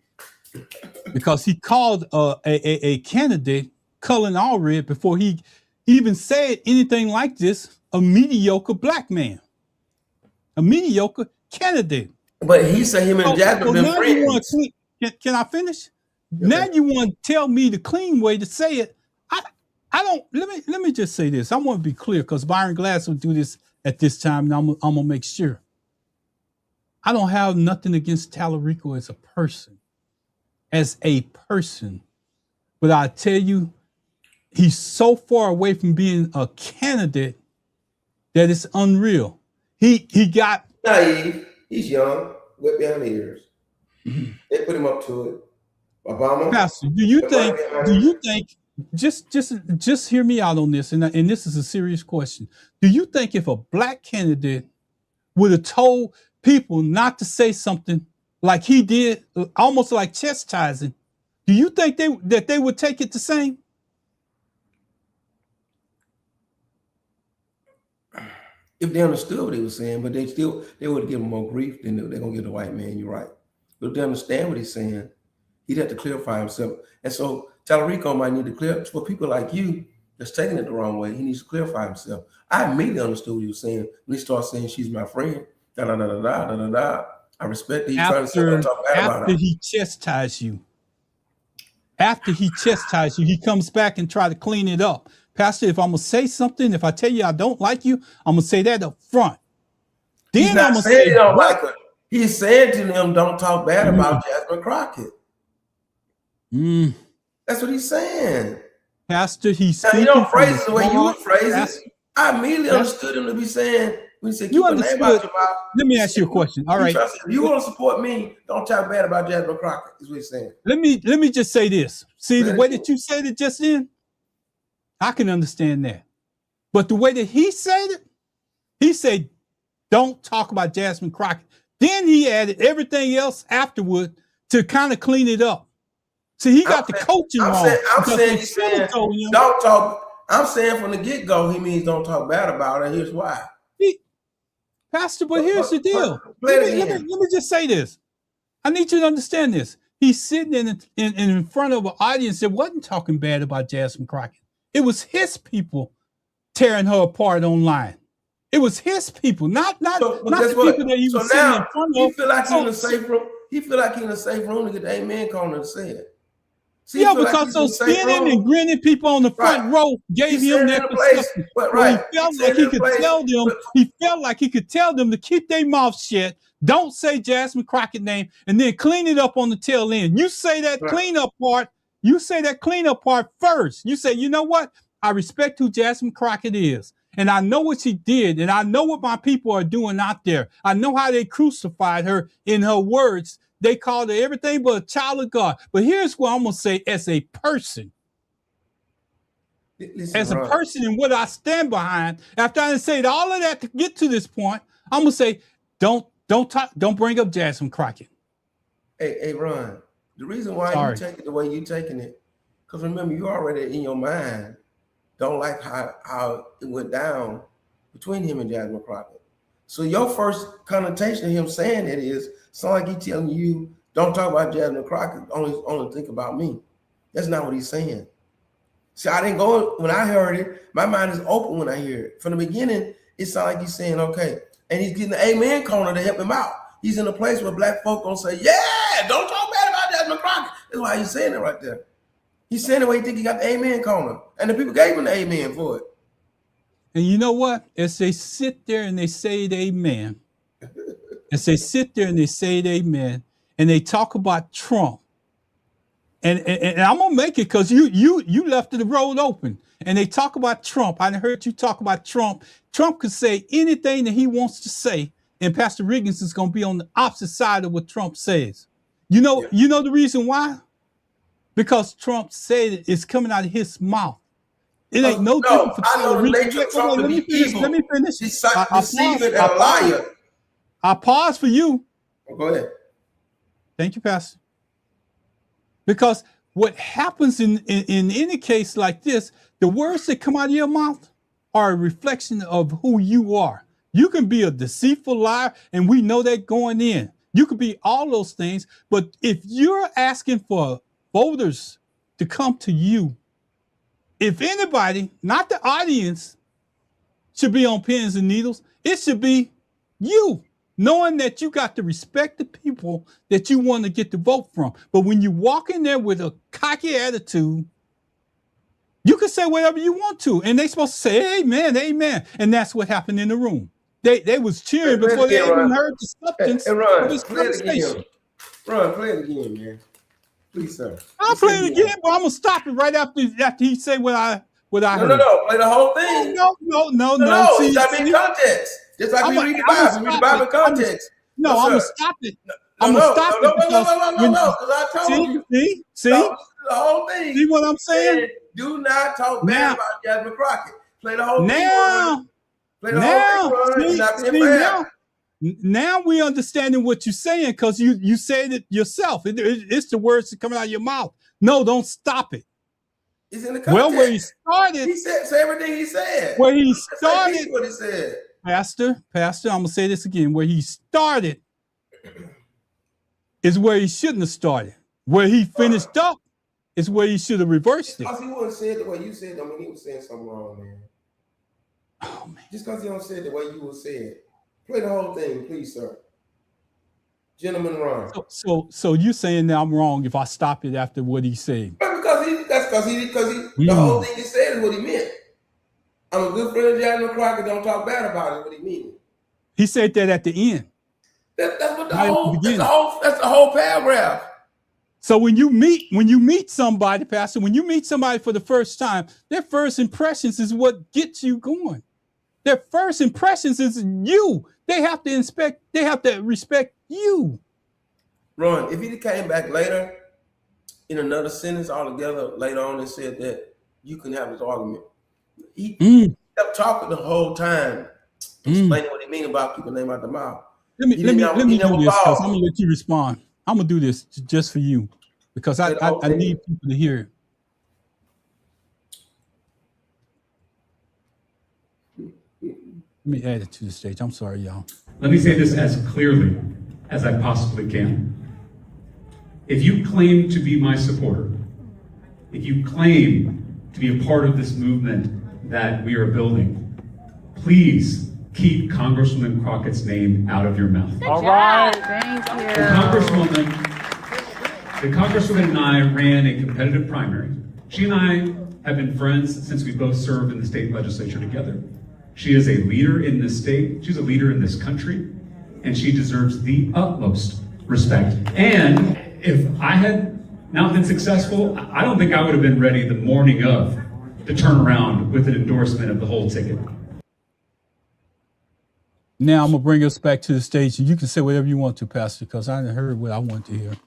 A: Because he called a candidate Cullen Allred before he even said anything like this, a mediocre black man, a mediocre candidate.
B: But he said him and Jasmine been friends.
A: Can I finish? Now you want to tell me the clean way to say it. I don't. Let me just say this. I want to be clear because Byron Glass will do this at this time, and I'm gonna make sure. I don't have nothing against Tallarico as a person, but I tell you, he's so far away from being a candidate that it's unreal. He got
B: naive. He's young, wet behind the ears. They put him up to it. Obama.
A: Pastor, do you think? Just hear me out on this, and this is a serious question. Do you think if a black candidate would have told people not to say something like he did, almost like chastising, do you think that they would take it the same?
B: If they understood what he was saying, but they would give him more grief than they're gonna give the white man. You're right. But if they understand what he's saying, he'd have to clarify himself. And so Tallarico might need to clear for people like you that's taking it the wrong way. He needs to clarify himself. I immediately understood what he was saying when he started saying she's my friend. Da da da da da da da da. I respect that he's trying to say don't talk bad about her.
A: After he chastised you, he comes back and try to clean it up. Pastor, if I'm gonna say something, if I tell you I don't like you, I'm gonna say that up front. Then
B: he's not
A: I'm gonna
B: saying
A: say
B: he don't like her. He's saying to them, don't talk bad about Jasmine Crockett. That's what he's saying.
A: Pastor, he's
B: now,
A: speaking.
B: You don't phrase it the way you would phrase
A: Pastor,
B: it. I immediately understood him to be saying, when he said, keep
A: you
B: a name
A: understood.
B: out your mouth.
A: Let me ask you a question. All right.
B: If you want to support me, don't talk bad about Jasmine Crockett, is what he's saying.
A: Let me just say this. See, the way that you said it just then, I can understand that. But the way that he said it, he said, don't talk about Jasmine Crockett. Then he added everything else afterward to kind of clean it up. See, he got the coaching wrong.
B: I'm saying he's saying, don't talk. I'm saying from the get-go, he means don't talk bad about her. Here's why.
A: Pastor, but here's the deal. Let me just say this. I need you to understand this. He's sitting in front of an audience that wasn't talking bad about Jasmine Crockett. It was his people tearing her apart online. It was his people, not the people that he was sitting in front of.
B: He feel like he's in a safe room. He feel like he's in a safe room to get the amen corner to say it. See,
A: yeah, because those skinning and grinning people on the front row gave him that perspective. He felt like he could tell them. He felt like he could tell them to keep their mouth shut. Don't say Jasmine Crockett name, and then clean it up on the tail end. You say that cleanup part. You say that cleanup part first. You say, you know what? I respect who Jasmine Crockett is. And I know what she did. And I know what my people are doing out there. I know how they crucified her in her words. They called her everything but a child of God. But here's what I'm going to say as a person. As a person and what I stand behind, after I said all of that to get to this point, I'm going to say, don't bring up Jasmine Crockett.
B: Hey, Ron. The reason why you take it the way you're taking it, because remember, you already in your mind don't like how it went down between him and Jasmine Crockett. So your first connotation of him saying it is, sound like he's telling you, don't talk about Jasmine Crockett, only think about me. That's not what he's saying. See, I didn't go, when I heard it, my mind is open when I hear it. From the beginning, it sounded like he's saying, okay, and he's getting the amen corner to help him out. He's in a place where black folk gonna say, yeah, don't talk bad about Jasmine Crockett. That's why he's saying it right there. He's saying it the way he think he got the amen corner. And the people gave him the amen for it.
A: And you know what? As they sit there and they say the amen, and they talk about Trump, and I'm gonna make it because you left the road open. And they talk about Trump. I heard you talk about Trump. Trump could say anything that he wants to say, and Pastor Riggins is gonna be on the opposite side of what Trump says. You know the reason why? Because Trump said it's coming out of his mouth. It ain't no different for Trump. Let me finish.
B: He's deceiving and a liar.
A: I pause for you.
B: Go ahead.
A: Thank you, Pastor. Because what happens in any case like this, the words that come out of your mouth are a reflection of who you are. You can be a deceitful liar, and we know that going in. You could be all those things, but if you're asking for voters to come to you, if anybody, not the audience, should be on pins and needles, it should be you, knowing that you got to respect the people that you want to get the vote from. But when you walk in there with a cocky attitude, you can say whatever you want to, and they're supposed to say amen, amen. And that's what happened in the room. They was cheering before they even heard the substance of his conversation.
B: Ron, play it again, man. Please, sir.
A: I'll play it again, but I'm gonna stop it right after he say what I heard.
B: No. Play the whole thing.
A: No.
B: See, it's got to be context. Just like we read the Bible. Read the Bible in context.
A: I'm gonna stop it. I'm gonna stop it because
B: I told you.
A: See?
B: The whole thing.
A: See what I'm saying?
B: Do not talk bad about Jasmine Crockett. Play the whole
A: thing. Now we understanding what you're saying because you said it yourself. It's the words that come out of your mouth. No, don't stop it.
B: It's in the context.
A: Well, where he started,
B: he said say everything he said.
A: Where he started,
B: what he said.
A: Pastor, I'm gonna say this again. Where he started is where he shouldn't have started. Where he finished up is where he should have reversed it.
B: Because he wouldn't say it the way you said it, I mean, he was saying something wrong, man.
A: Oh man!
B: Just because he don't say it the way you would say it. Play the whole thing, please, sir. Gentleman Ron.
A: So you saying that I'm wrong if I stop it after what he said?
B: Because the whole thing he said is what he meant. I'm a good friend of Jasmine Crockett. Don't talk bad about it. What he mean?
A: He said that at the end.
B: That's what that's the whole paragraph.
A: So when you meet somebody, Pastor, when you meet somebody for the first time, their first impressions is what gets you going. Their first impressions is you. They have to respect you.
B: Ron, if he came back later in another sentence altogether later on and said that you can have this argument, he kept talking the whole time, explaining what he mean about keeping the name out the mouth.
A: Let me do this because I'm gonna let you respond. I'm gonna do this just for you because I need people to hear it. Let me add it to the stage. I'm sorry, y'all.
D: Let me say this as clearly as I possibly can. If you claim to be my supporter, if you claim to be a part of this movement that we are building, please keep Congresswoman Crockett's name out of your mouth.
G: All right. Thank you.
D: The Congresswoman and I ran a competitive primary. She and I have been friends since we both served in the state legislature together. She is a leader in this state. She's a leader in this country, and she deserves the utmost respect. And if I had not been successful, I don't think I would have been ready the morning of to turn around with an endorsement of the whole ticket.
A: Now I'm gonna bring us back to the stage, and you can say whatever you want to, Pastor, because I didn't heard what I want to hear.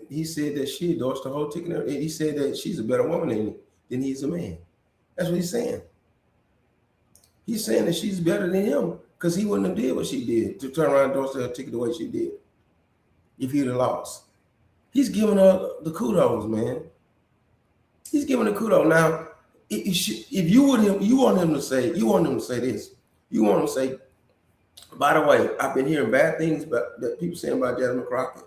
B: He said that she endorsed the whole ticket, and he said that she's a better woman than he's a man. That's what he's saying. He's saying that she's better than him because he wouldn't have did what she did to turn around and endorse her ticket the way she did if he'd have lost. He's giving her the kudos, man. He's giving the kudos. Now, if you want him to say this. You want him to say, by the way, I've been hearing bad things that people saying about Jasmine Crockett.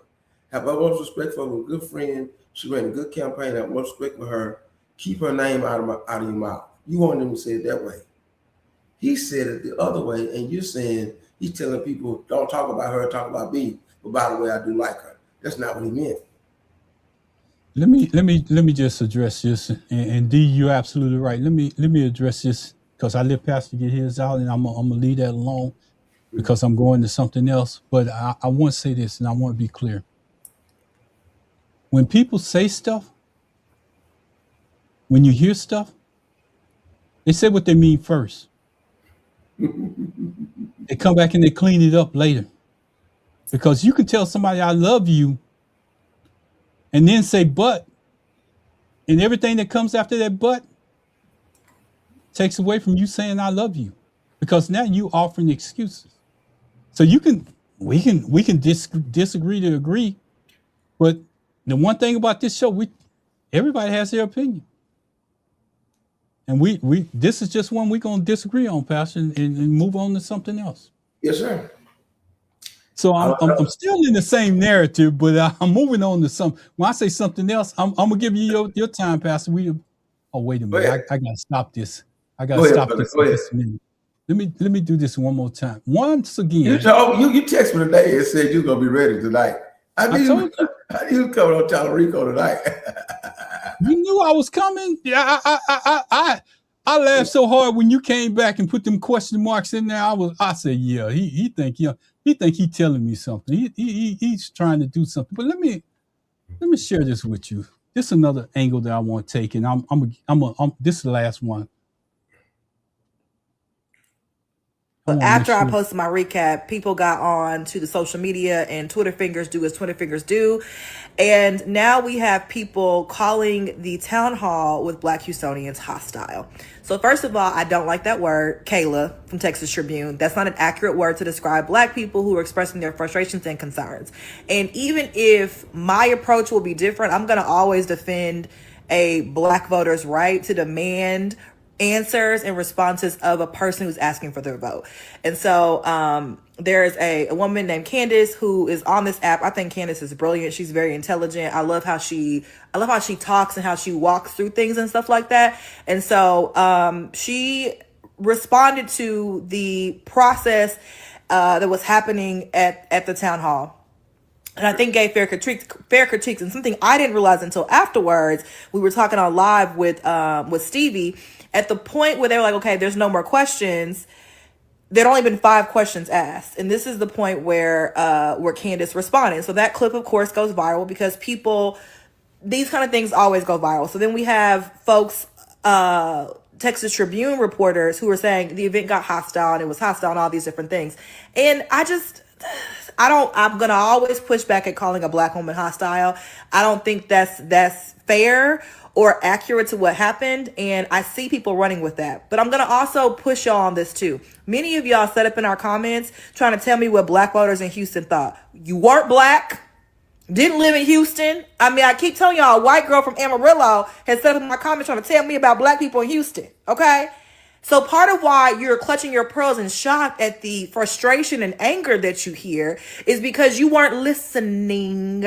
B: Have utmost respect for her, a good friend. She ran a good campaign. Have utmost respect for her. Keep her name out of your mouth. You want him to say it that way. He said it the other way, and you're saying he's telling people, don't talk about her, talk about me. But by the way, I do like her. That's not what he meant.
A: Let me just address this, and D, you're absolutely right. Let me address this because I let Pastor get his out, and I'm gonna leave that alone because I'm going to something else. But I want to say this, and I want to be clear. When people say stuff, when you hear stuff, they say what they mean first. They come back and they clean it up later. Because you can tell somebody I love you and then say but, and everything that comes after that but takes away from you saying I love you. Because now you offering excuses. So we can disagree to agree, but the one thing about this show, Everybody has their opinion. And this is just one we're going to disagree on, Pastor, and move on to something else.
B: Yes, sir.
A: So I'm still in the same narrative, but I'm moving on to some. When I say something else, I'm gonna give you your time, Pastor. Oh, wait a minute. I gotta stop this. I gotta stop this in just a minute. Let me do this one more time. Once again.
B: You text me today and said you're gonna be ready tonight. I knew you was coming on Tallarico tonight.
A: You knew I was coming. Yeah, I laughed so hard when you came back and put them question marks in there. I said, yeah, he think he telling me something. He's trying to do something. But let me share this with you. This is another angle that I want to take, and this is the last one.
H: But after I posted my recap, people got on to the social media and Twitter fingers do as Twitter fingers do. And now we have people calling the town hall with Black Houstonians hostile. So first of all, I don't like that word, Kayla from Texas Tribune. That's not an accurate word to describe Black people who are expressing their frustrations and concerns. And even if my approach will be different, I'm going to always defend a Black voter's right to demand answers and responses of a person who's asking for their vote. And so there's a woman named Candace who is on this app. I think Candace is brilliant. She's very intelligent. I love how she talks and how she walks through things and stuff like that. And so she responded to the process that was happening at the town hall. And I think gave fair critiques, and something I didn't realize until afterwards. We were talking on live with Stevie at the point where they were like, okay, there's no more questions. There'd only been 5 questions asked. And this is the point where Candace responded. So that clip, of course, goes viral because these kind of things always go viral. So then we have folks, Texas Tribune reporters who are saying the event got hostile and it was hostile and all these different things. And I'm going to always push back at calling a Black woman hostile. I don't think that's fair or accurate to what happened. And I see people running with that. But I'm going to also push y'all on this too. Many of y'all set up in our comments trying to tell me what Black voters in Houston thought. You weren't Black. Didn't live in Houston. I mean, I keep telling y'all, a white girl from Amarillo has set up in my comments trying to tell me about Black people in Houston. Okay? So part of why you're clutching your pearls and shocked at the frustration and anger that you hear is because you weren't listening.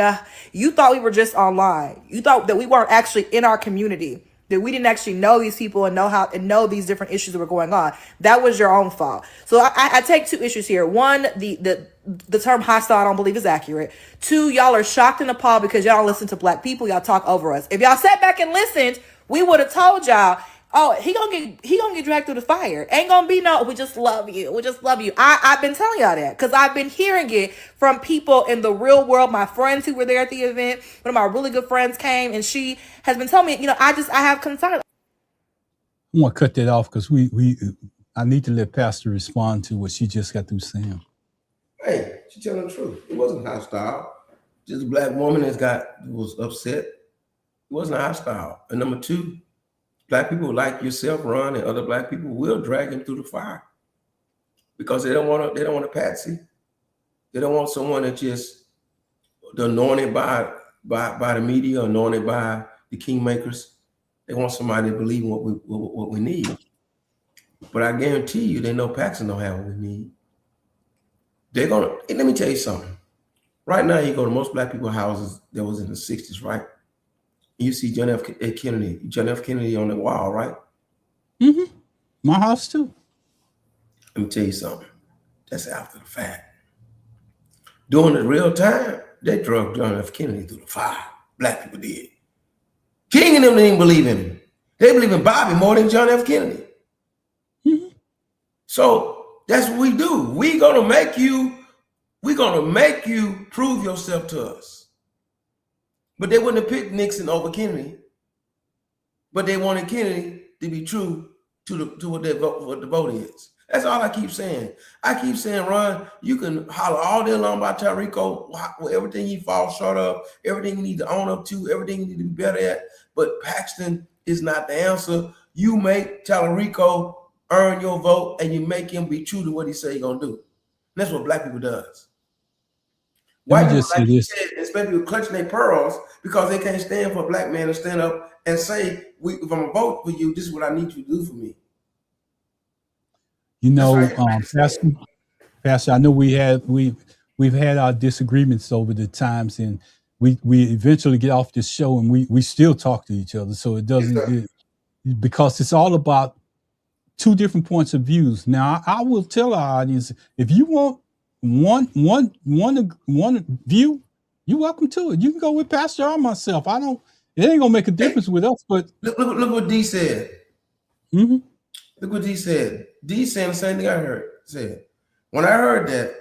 H: You thought we were just online. You thought that we weren't actually in our community, that we didn't actually know these people and know these different issues that were going on. That was your own fault. So I take 2 issues here. One, the term hostile I don't believe is accurate. 2, y'all are shocked and appalled because y'all don't listen to Black people. Y'all talk over us. If y'all sat back and listened, we would have told y'all, oh, he gonna get dragged through the fire. Ain't gonna be no, we just love you. We just love you. I've been telling y'all that because I've been hearing it from people in the real world. My friends who were there at the event, one of my really good friends came and she has been telling me, I have concerns.
A: I want to cut that off because I need to let Pastor respond to what she just got through saying.
B: Hey, she telling the truth. It wasn't hostile. Just a Black woman was upset. It wasn't hostile. And number 2, Black people like yourself, Ron, and other Black people will drag him through the fire because they don't want a patsy. They don't want someone that just anointed by the media, anointed by the kingmakers. They want somebody to believe in what we need. But I guarantee you, they know Paxton don't have what we need. Let me tell you something. Right now, you go to most Black people houses that was in the 60s, right? You see John F. Kennedy on the wall, right?
A: Mm-hmm. My house too.
B: Let me tell you something. That's after the fact. During the real time, they drug John F. Kennedy through the fire. Black people did. King and them didn't believe in him. They believe in Bobby more than John F. Kennedy. Mm-hmm. So that's what we do. We're gonna make you prove yourself to us. But they wouldn't have picked Nixon over Kennedy. But they wanted Kennedy to be true to what the vote is. That's all I keep saying. I keep saying, Ron, you can holler all day long about Tallarico, everything he falls short of, everything you need to own up to, everything you need to be better at. But Paxton is not the answer. You make Tallarico earn your vote and you make him be true to what he say he's gonna do. And that's what Black people does.
A: Let
B: White
A: me
B: people,
A: just say
B: like you
A: this.
B: said, especially with clutching their pearls because they can't stand for a black man to stand up and say, if I'm gonna vote for you, this is what I need you to do for me.
A: You
B: That's
A: know,
B: right.
A: Pastor, I know we've had our disagreements over the times, and we eventually get off this show, and we still talk to each other. So it
B: Yes,
A: doesn't
B: sir.
A: because it's all about two different points of views. Now, I will tell our audience if you want one view, you're welcome to it. You can go with Pastor or myself. I don't. It ain't gonna make a
B: Hey,
A: difference with us, but
B: look what D said.
A: mhm.
B: Look what D said. D saying the same thing I said. When I heard that,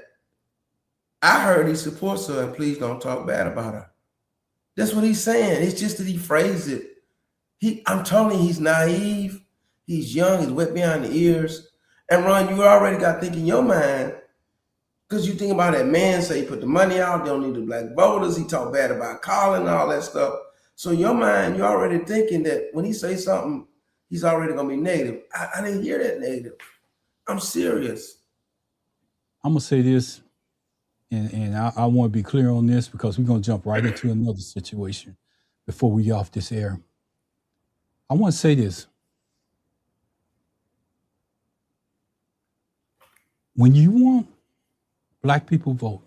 B: I heard he supports her and please don't talk bad about her. That's what he's saying. It's just that he phrased it. I'm telling you, he's naive. He's young. He's wet behind the ears. And Ron, you already got thinking in your mind because you think about that man say he put the money out. They don't need the black voters. He talked bad about Colin and all that stuff. So in your mind, you're already thinking that when he say something, he's already gonna be negative. I didn't hear that negative. I'm serious.
A: I'm gonna say this, and I want to be clear on this because we're gonna jump right into another situation before we get off this air. I want to say this. When you want black people vote,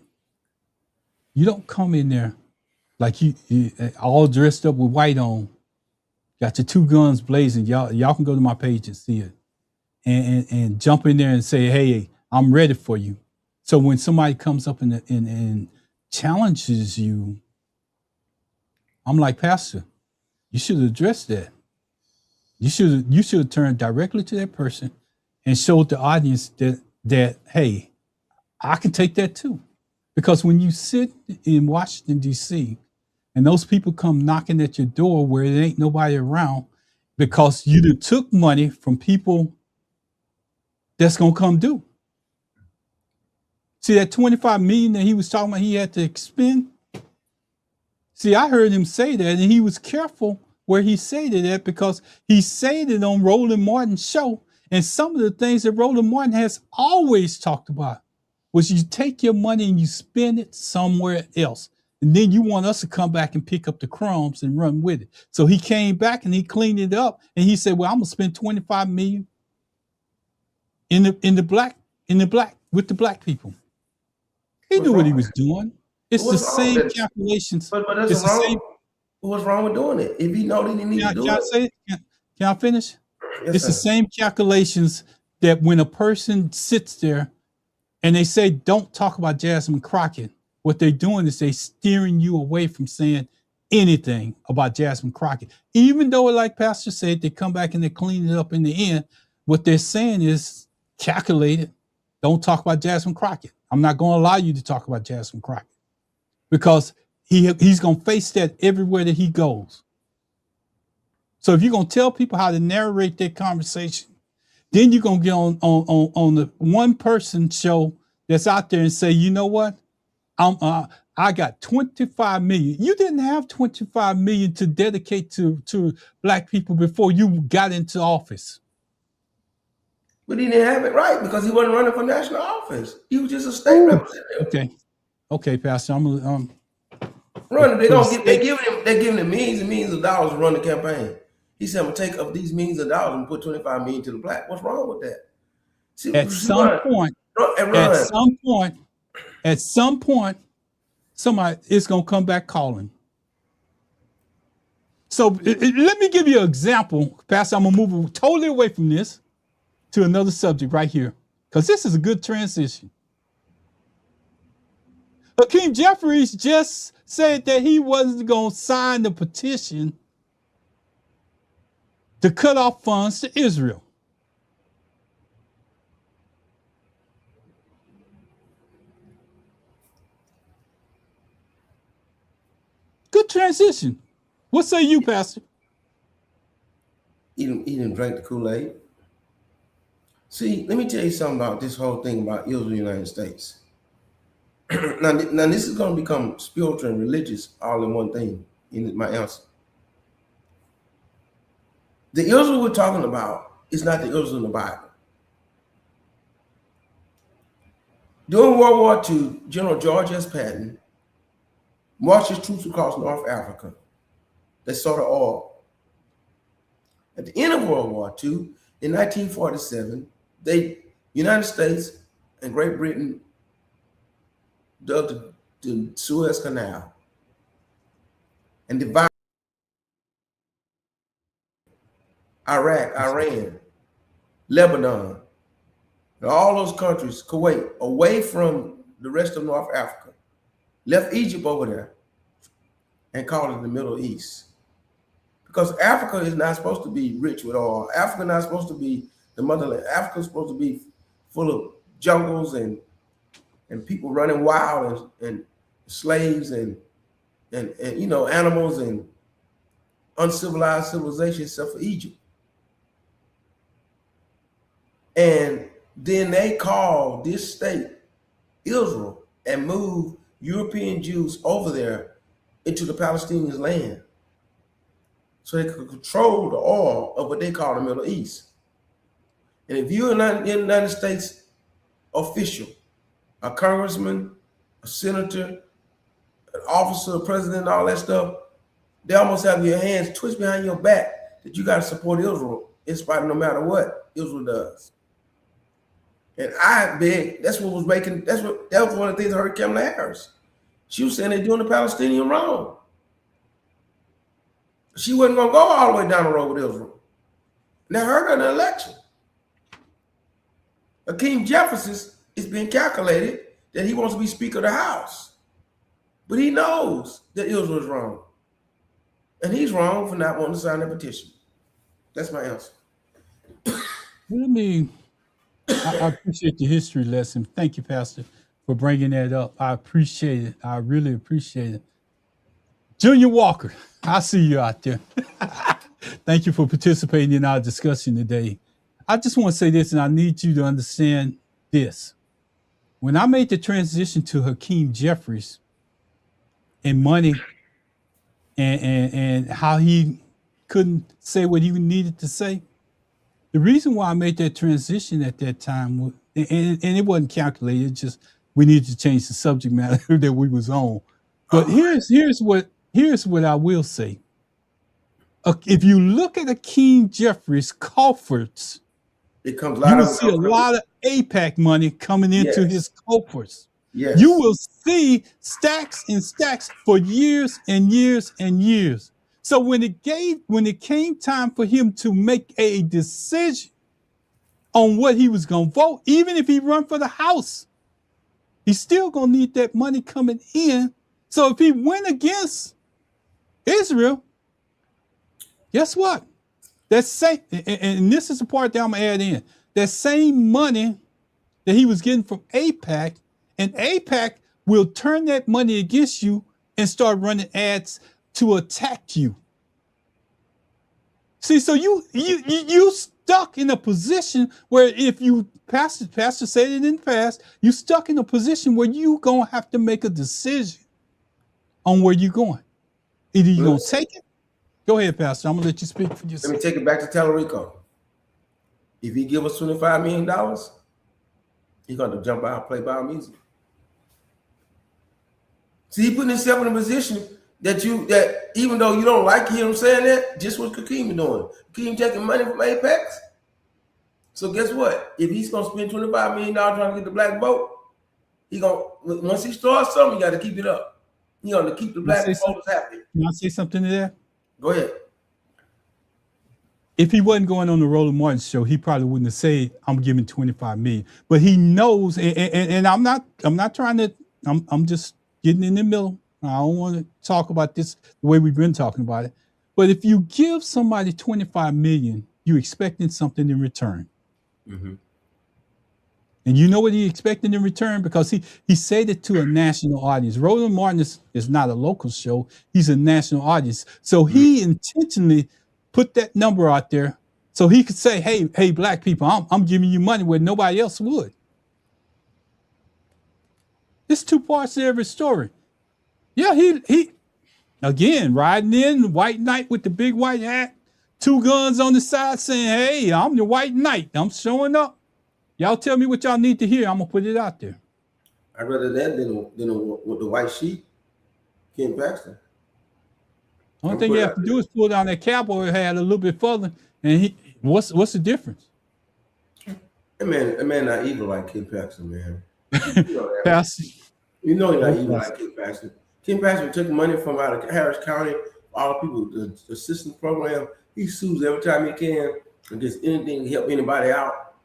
A: you don't come in there like you all dressed up with white on, got your two guns blazing. Y'all can go to my page and see it, and jump in there and say, "Hey, I'm ready for you." So when somebody comes up and challenges you, I'm like, Pastor, you should address that. You should have turned directly to that person and showed the audience that hey, I can take that too. Because when you sit in Washington, D.C., and those people come knocking at your door where there ain't nobody around because you done took money from people that's going to come due. See, that 25 million that he was talking about he had to expend? See, I heard him say that, and he was careful where he said it at because he said it on Roland Martin's show. And some of the things that Roland Martin has always talked about was you take your money and you spend it somewhere else. And then you want us to come back and pick up the crumbs and run with it. So he came back and he cleaned it up and he said, well, I'm gonna spend 25 million in the black with the black people. He
B: What's
A: knew what he
B: wrong?
A: was doing. It's the
B: What's wrong
A: same
B: with that?
A: calculations.
B: But that's
A: It's the same.
B: wrong. What's wrong with doing it? If he know he didn't need to do
A: Can I
B: it,
A: say it? Can I finish?
B: yes,
A: It's the
B: sir.
A: same calculations that when a person sits there and they say, don't talk about Jasmine Crockett, what they're doing is they steering you away from saying anything about Jasmine Crockett. Even though, like Pastor said, they come back and they clean it up in the end, what they're saying is calculated. Don't talk about Jasmine Crockett. I'm not going to allow you to talk about Jasmine Crockett because he's going to face that everywhere that he goes. So if you're going to tell people how to narrate their conversation, then you're going to get on the one person show that's out there and say, you know what? I got 25 million. You didn't have 25 million to dedicate to black people before you got into office.
B: But he didn't have it right because he wasn't running for national office. He was just a state representative.
A: Okay, Pastor. I'm
B: Running,
A: for the
B: they're
A: state.
B: giving him millions and millions of dollars to run the campaign. He said, "I'm gonna take up these millions of dollars and put 25 million to the black." What's wrong with that? See,
A: At some point, somebody is gonna come back calling. So let me give you an example, Pastor. I'm gonna move totally away from this to another subject right here, because this is a good transition. Hakeem Jeffries just said that he wasn't going to sign the petition to cut off funds to Israel. Good transition. What say you, Pastor?
B: He didn't drink the Kool-Aid. See, let me tell you something about this whole thing about Israel and the United States. now, this is going to become spiritual and religious all in one thing in my answer. The Israel we're talking about is not the Israel in the Bible. During World War II, General George S. Patton marched his troops across North Africa. They saw the oil. At the end of World War II, in 1947, United States and Great Britain dug the Suez Canal and divided Iraq, Iran, Lebanon, and all those countries, Kuwait, away from the rest of North Africa, left Egypt over there and called it the Middle East. Because Africa is not supposed to be rich with oil. Africa is not supposed to be the motherland. Africa is supposed to be full of jungles and people running wild and slaves and animals and uncivilized civilization except for Egypt. And then they called this state Israel and moved European Jews over there into the Palestinians' land so they could control the oil of what they call the Middle East. And if you're in the United States official, a congressman, a senator, an officer, a president, all that stuff, they almost have your hands twitched behind your back that you got to support Israel in spite of no matter what Israel does. And I beg, that was one of the things I heard Kamala Harris. She was saying they're doing the Palestinian wrong. She wasn't going to go all the way down the road with Israel. Now, her in the election. Hakeem Jefferson is being calculated that he wants to be Speaker of the House. But he knows that Israel is wrong. And he's wrong for not wanting to sign the petition. That's my answer.
A: I appreciate the history lesson. Thank you, Pastor, for bringing that up. I appreciate it. I really appreciate it. Junior Walker, I see you out there. Thank you for participating in our discussion today. I just want to say this, and I need you to understand this. When I made the transition to Hakeem Jeffries and money and how he couldn't say what he needed to say, the reason why I made that transition at that time, and it wasn't calculated, it's just we needed to change the subject matter that we was on. But here's what I will say. If you look at Hakeem Jeffries' coffers,
B: it comes
A: you will see a lot of AIPAC money coming into his coffers.
B: Yes.
A: You will see stacks and stacks for years and years and years. So when it came time for him to make a decision on what he was going to vote, even if he run for the House, he's still going to need that money coming in. So if he went against Israel, guess what? That same, and this is the part that I'm going to add in, that same money that he was getting from AIPAC, and AIPAC will turn that money against you and start running ads to attack you. See, so you stuck in a position where if you, Pastor said it in the past, you stuck in a position where you gonna have to make a decision on where you're going. Either you're gonna take it. Go ahead, Pastor. I'm gonna let you speak for yourself.
B: Let me take it back to Tallarico. If he give us $25 million, he's gonna jump out and play by music. See, he putting himself in a position that even though you don't like him saying that, just what Hakeem doing. Hakeem taking money from Apex. So guess what? If he's gonna spend $25 million trying to get the black vote, once he starts something, you got to keep it up. You know, to keep the black voters happy.
A: Can I say something to that?
B: Go ahead.
A: If he wasn't going on the Roland Martin show, he probably wouldn't have said, "I'm giving $25 million." But he knows, and I'm not trying to. I'm just getting in the middle. I don't want to talk about this the way we've been talking about it. But if you give somebody $25 million, you're expecting something in return.
B: Mm-hmm.
A: And you know what he expected in return? Because he said it to a national audience. Roland Martin is not a local show. He's a national audience. So he intentionally put that number out there so he could say, hey, black people, I'm giving you money where nobody else would. There's two parts to every story. Yeah, he again, riding in, white knight with the big white hat, two guns on the side saying, "Hey, I'm the white knight. I'm showing up. Y'all tell me what y'all need to hear. I'm going to put it out there."
B: I'd rather that than with the white sheep. Ken Paxton.
A: Only thing you have to do is pull down that cowboy hat a little bit further, and what's the difference?
B: That man not evil like Ken Paxton, man. You know that.
A: Pastor,
B: You know he's not evil like Ken Paxton. Ken Paxton took money from out of Harris County, all the people, the assistance program. He sues every time he can and gets anything to help anybody out,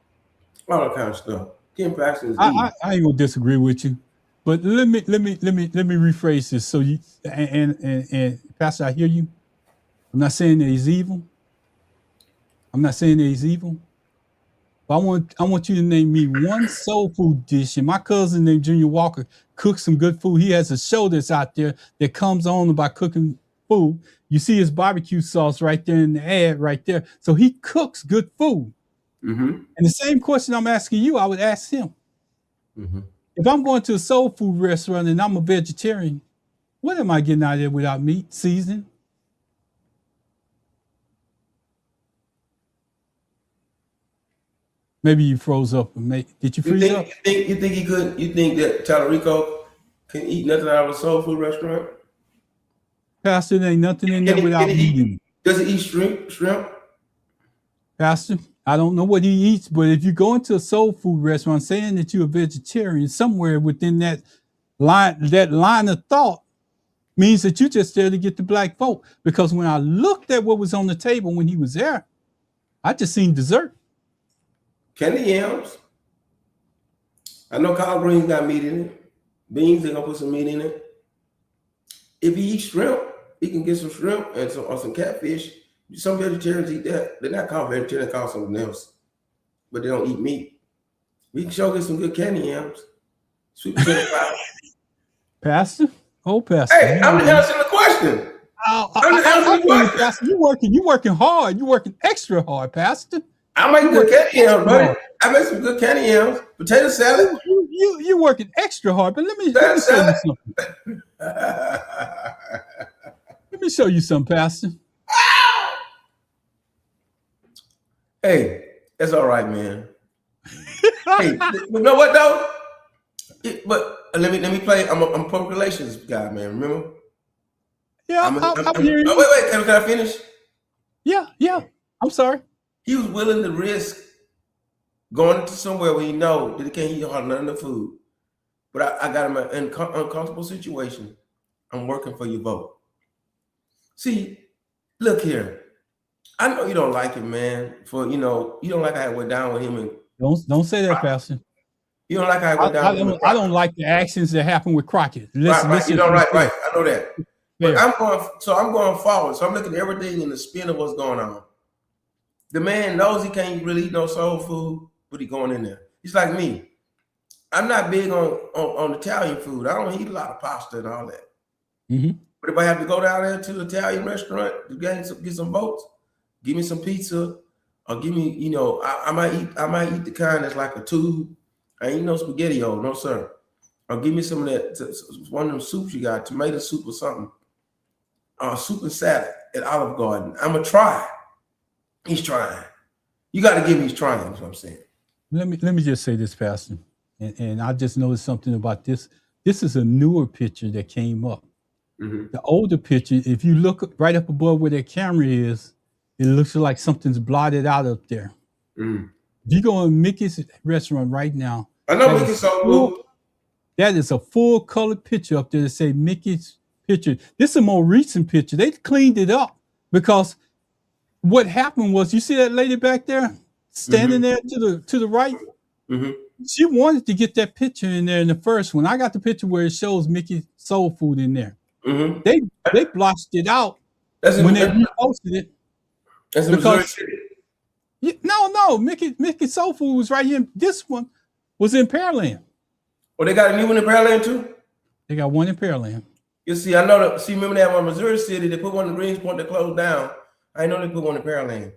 B: all that kind of stuff. Ken Paxton is evil.
A: I ain't gonna disagree with you, but let me rephrase this. So you and Pastor, I hear you. I'm not saying that he's evil. I'm not saying that he's evil. But I want you to name me one soul food dish. And my cousin named Junior Walker cooks some good food. He has a show that's out there that comes on about cooking food. You see his barbecue sauce right there in the ad right there. So he cooks good food.
B: Mm-hmm.
A: And the same question I'm asking you, I would ask him.
B: Mm-hmm.
A: If I'm going to a soul food restaurant and I'm a vegetarian, what am I getting out of there without meat, seasoning? Maybe you froze up. Did you freeze up?
B: You think he could? You think that Tallarico can eat nothing out of a soul food restaurant?
A: Pastor, there ain't nothing in there without meat.
B: Does he eat shrimp? Pastor,
A: I don't know what he eats, but if you go into a soul food restaurant saying that you're a vegetarian, somewhere within that line of thought means that you're just there to get the black vote. Because when I looked at what was on the table when he was there, I just seen dessert.
B: Candy yams. I know collard greens got meat in it. Beans, they're gonna put some meat in it. If he eats shrimp, he can get some shrimp and some catfish. Some vegetarians eat that. They're not called vegetarian, they're called something else. But they don't eat meat. We can show get some good candy yams. Sweet potato pie.
A: Pastor? Oh, Pastor.
B: Hey, I'm just answering the question. I'm just answering the question.
A: Pastor, you working hard. You working extra hard, Pastor.
B: I make good candy yams, buddy. I make some good candy yams. Potato salad.
A: You working extra hard, but let me show you something. Let me show you something, Pastor.
B: Hey, that's all right, man. Hey, you know what though? But let me play. I'm a public relations guy, man. Remember?
A: Yeah, I'm hearing you.
B: Wait. Can I finish?
A: Yeah. I'm sorry.
B: He was willing to risk going to somewhere where he know that he can't eat none of the food. But I got him in an uncomfortable situation. I'm working for your vote. See, look here. I know you don't like it, man. You don't like how I went down with him. And
A: don't say that, Pastor.
B: You don't like how I went down with him.
A: I don't like the actions that happened with Crockett.
B: Right. You don't right. I know that. But I'm going forward. So I'm looking at everything in the spin of what's going on. The man knows he can't really eat no soul food, but he's going in there. He's like me. I'm not big on Italian food. I don't eat a lot of pasta and all that.
A: Mm-hmm.
B: But if I have to go down there to the Italian restaurant to get some votes, give me some pizza, or give me, I might eat the kind that's like a tube. I ain't no spaghetti-o, no sir. Or give me some of that, one of them soups you got, tomato soup or something. Soup and salad at Olive Garden. I'm gonna try. He's trying. You got to give me he's trying. That's what I'm saying.
A: Let me just say this, Pastor, and I just noticed something about this. This is a newer picture that came up. Mm-hmm. The older picture, if you look right up above where that camera is, it looks like something's blotted out up there. Mm. If you go in Mickey's restaurant right now,
B: I know Mickey's so cool.
A: That is a full color picture up there that say Mickey's picture. This is a more recent picture. They cleaned it up because what happened was, you see that lady back there standing there to the right? Mm-hmm. She wanted to get that picture in there in the first one. I got the picture where it shows Mickey Soul Food in there. Mm-hmm. They blotched it out when they reposted it.
B: That's in Missouri City.
A: No, Mickey Soul Food was right here. This one was in Pearland.
B: Oh, they got a new one in Pearland too?
A: They got one in Pearland.
B: You see, I know that. See, remember that one in Missouri City? They put one in Greensport that closed down. I know they put one in Pearland.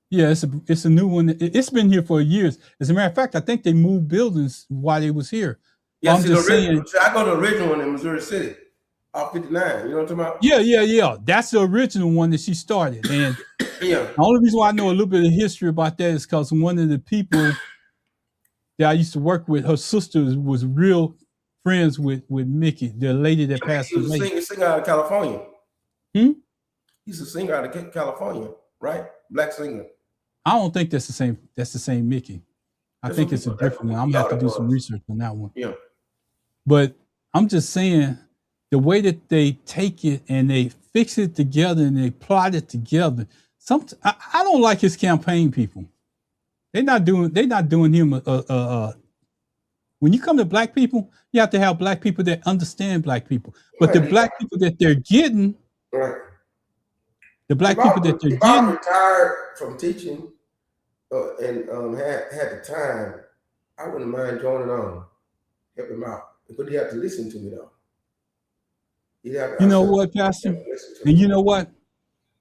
A: Yeah, it's a new one. It's been here for years. As a matter of fact, I think they moved buildings while they was here.
B: Yeah, I go to the original one in Missouri City, off 59. You know what I'm talking
A: about? Yeah. That's the original one that she started. And the only reason why I know a little bit of history about that is because one of the people that I used to work with, her sister was real friends with Mickey, the lady that passed
B: He was
A: away.
B: a singer out of California.
A: Hmm?
B: He's a singer out of California, right? Black singer.
A: I don't think that's the same. That's the same Mickey. I
B: That's
A: think
B: what
A: it's a
B: people- that's
A: different
B: what
A: one. I'm
B: we
A: gonna have
B: thought
A: to
B: it
A: do some
B: was.
A: research on that one.
B: Yeah.
A: But I'm just saying the way that they take it and they fix it together and they plot it together. I don't like his campaign people. They're not doing him when you come to black people, you have to have black people that understand black people. But the
B: Right.
A: black people that they're getting,
B: Right.
A: the black people that they're
B: If I
A: getting,
B: retired from teaching and had the time, I wouldn't mind joining on, help him out. But he have to listen to me though.
A: you know what, Pastor? And you know what?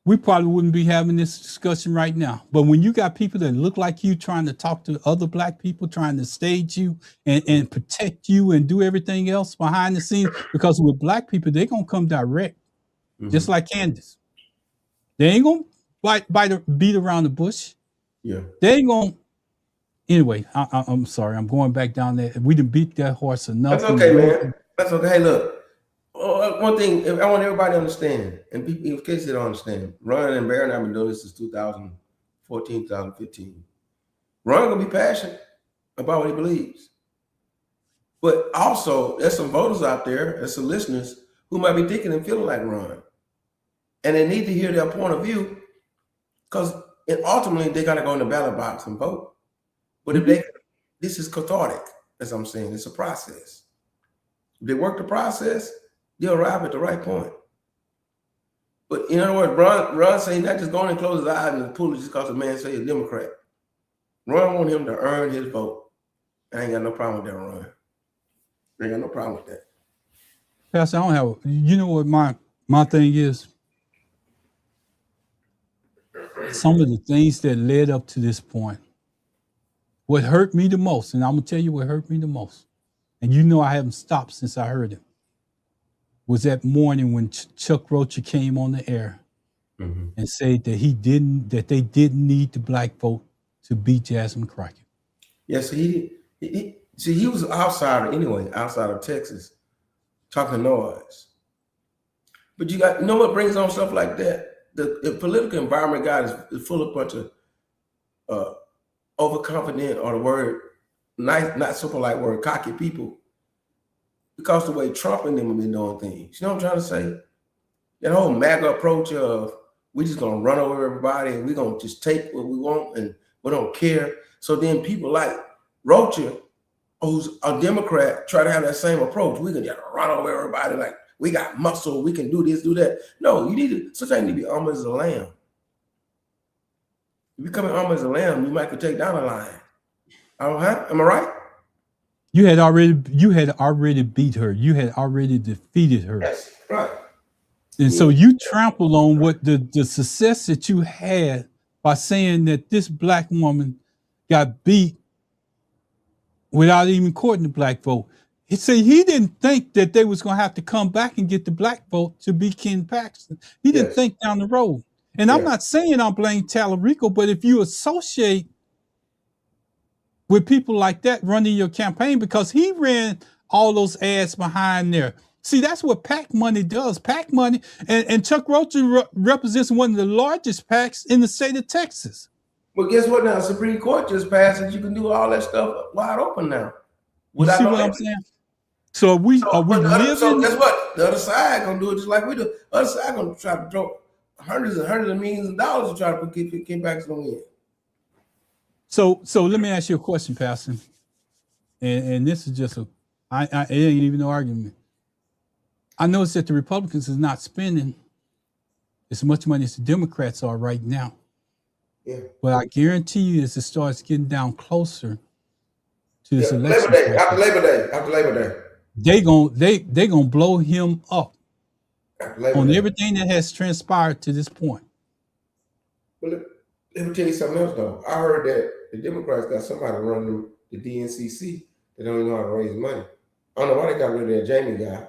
A: We probably wouldn't be having this discussion right now. But when you got people that look like you trying to talk to other black people, trying to stage you and protect you and do everything else behind the scenes, because with black people, they're going to come direct, just like Candace. They ain't going to beat around the bush.
B: Yeah.
A: They ain't going to. Anyway, I'm sorry. I'm going back down there. We didn't beat that horse enough.
B: That's okay, man. That's okay. Hey, look. One thing I want everybody to understand, and people, in case they don't understand, Ron and Barry and I've been doing this since 2014, 2015. Ron gonna be passionate about what he believes, but also there's some voters out there, there's some listeners who might be thinking and feeling like Ron, and they need to hear their point of view, because ultimately they gotta go in the ballot box and vote. But if this is cathartic, as I'm saying, it's a process. If they work the process, they'll arrive at the right point. But in other words, Ron saying not just going and close his eyes and pull it just because the man say he's a Democrat. Ron want him to earn his vote. I ain't got no problem with that, Ron. I ain't got no problem with that.
A: Pastor, I don't have. You know what my thing is? Some of the things that led up to this point. What hurt me the most, and I'm gonna tell you what hurt me the most, and you know I haven't stopped since I heard it, was that morning when Chuck Rocha came on the air and said that they didn't need the black vote to beat Jasmine Crockett.
B: Yes, he was an outsider anyway, outside of Texas, talking noise. But you know what brings on stuff like that? The political environment, God, is full of a bunch of overconfident, or the word, not so polite word, cocky people. Because the way Trump and them have been doing things. You know what I'm trying to say? That whole MAGA approach of we just gonna run over everybody and we're gonna just take what we want and we don't care. So then people like Rocha, who's a Democrat, try to have that same approach. We can just run over everybody like we got muscle, we can do this, do that. No, sometimes you need to be humble as a lamb. If you become humble as a lamb, you might could take down a lion. Am I right?
A: You had already beat her. You had already defeated her.
B: Yes, right.
A: And so you trampled on what the success that you had by saying that this black woman got beat without even courting the black vote. He said he didn't think that they was going to have to come back and get the black vote to beat Ken Paxton. He didn't think down the road. And I'm not saying I blame Tallarico, but if you associate with people like that running your campaign, because he ran all those ads behind there. See, that's what PAC money does. PAC money, and Chuck Rocha represents one of the largest PACs in the state of Texas.
B: Well, guess what now? Supreme Court just passed that you can do all that stuff wide open now.
A: You see what I'm saying? So are we living?
B: So guess what? The other side gonna do it just like we do. The other side gonna try to throw hundreds of millions of dollars to try to put Ken Paxton on in.
A: So let me ask you a question, Pastor. And this is just it ain't even no argument. I noticed that the Republicans is not spending as much money as the Democrats are right now.
B: Yeah.
A: But I guarantee you, as it starts getting down closer to this election,
B: after Labor Day,
A: they gonna blow him up on everything that has transpired to this point.
B: Well, let me tell you something else though. I heard that the Democrats got somebody running the DNCC that don't even know how to raise money. I don't know why they got rid of that Jamie guy.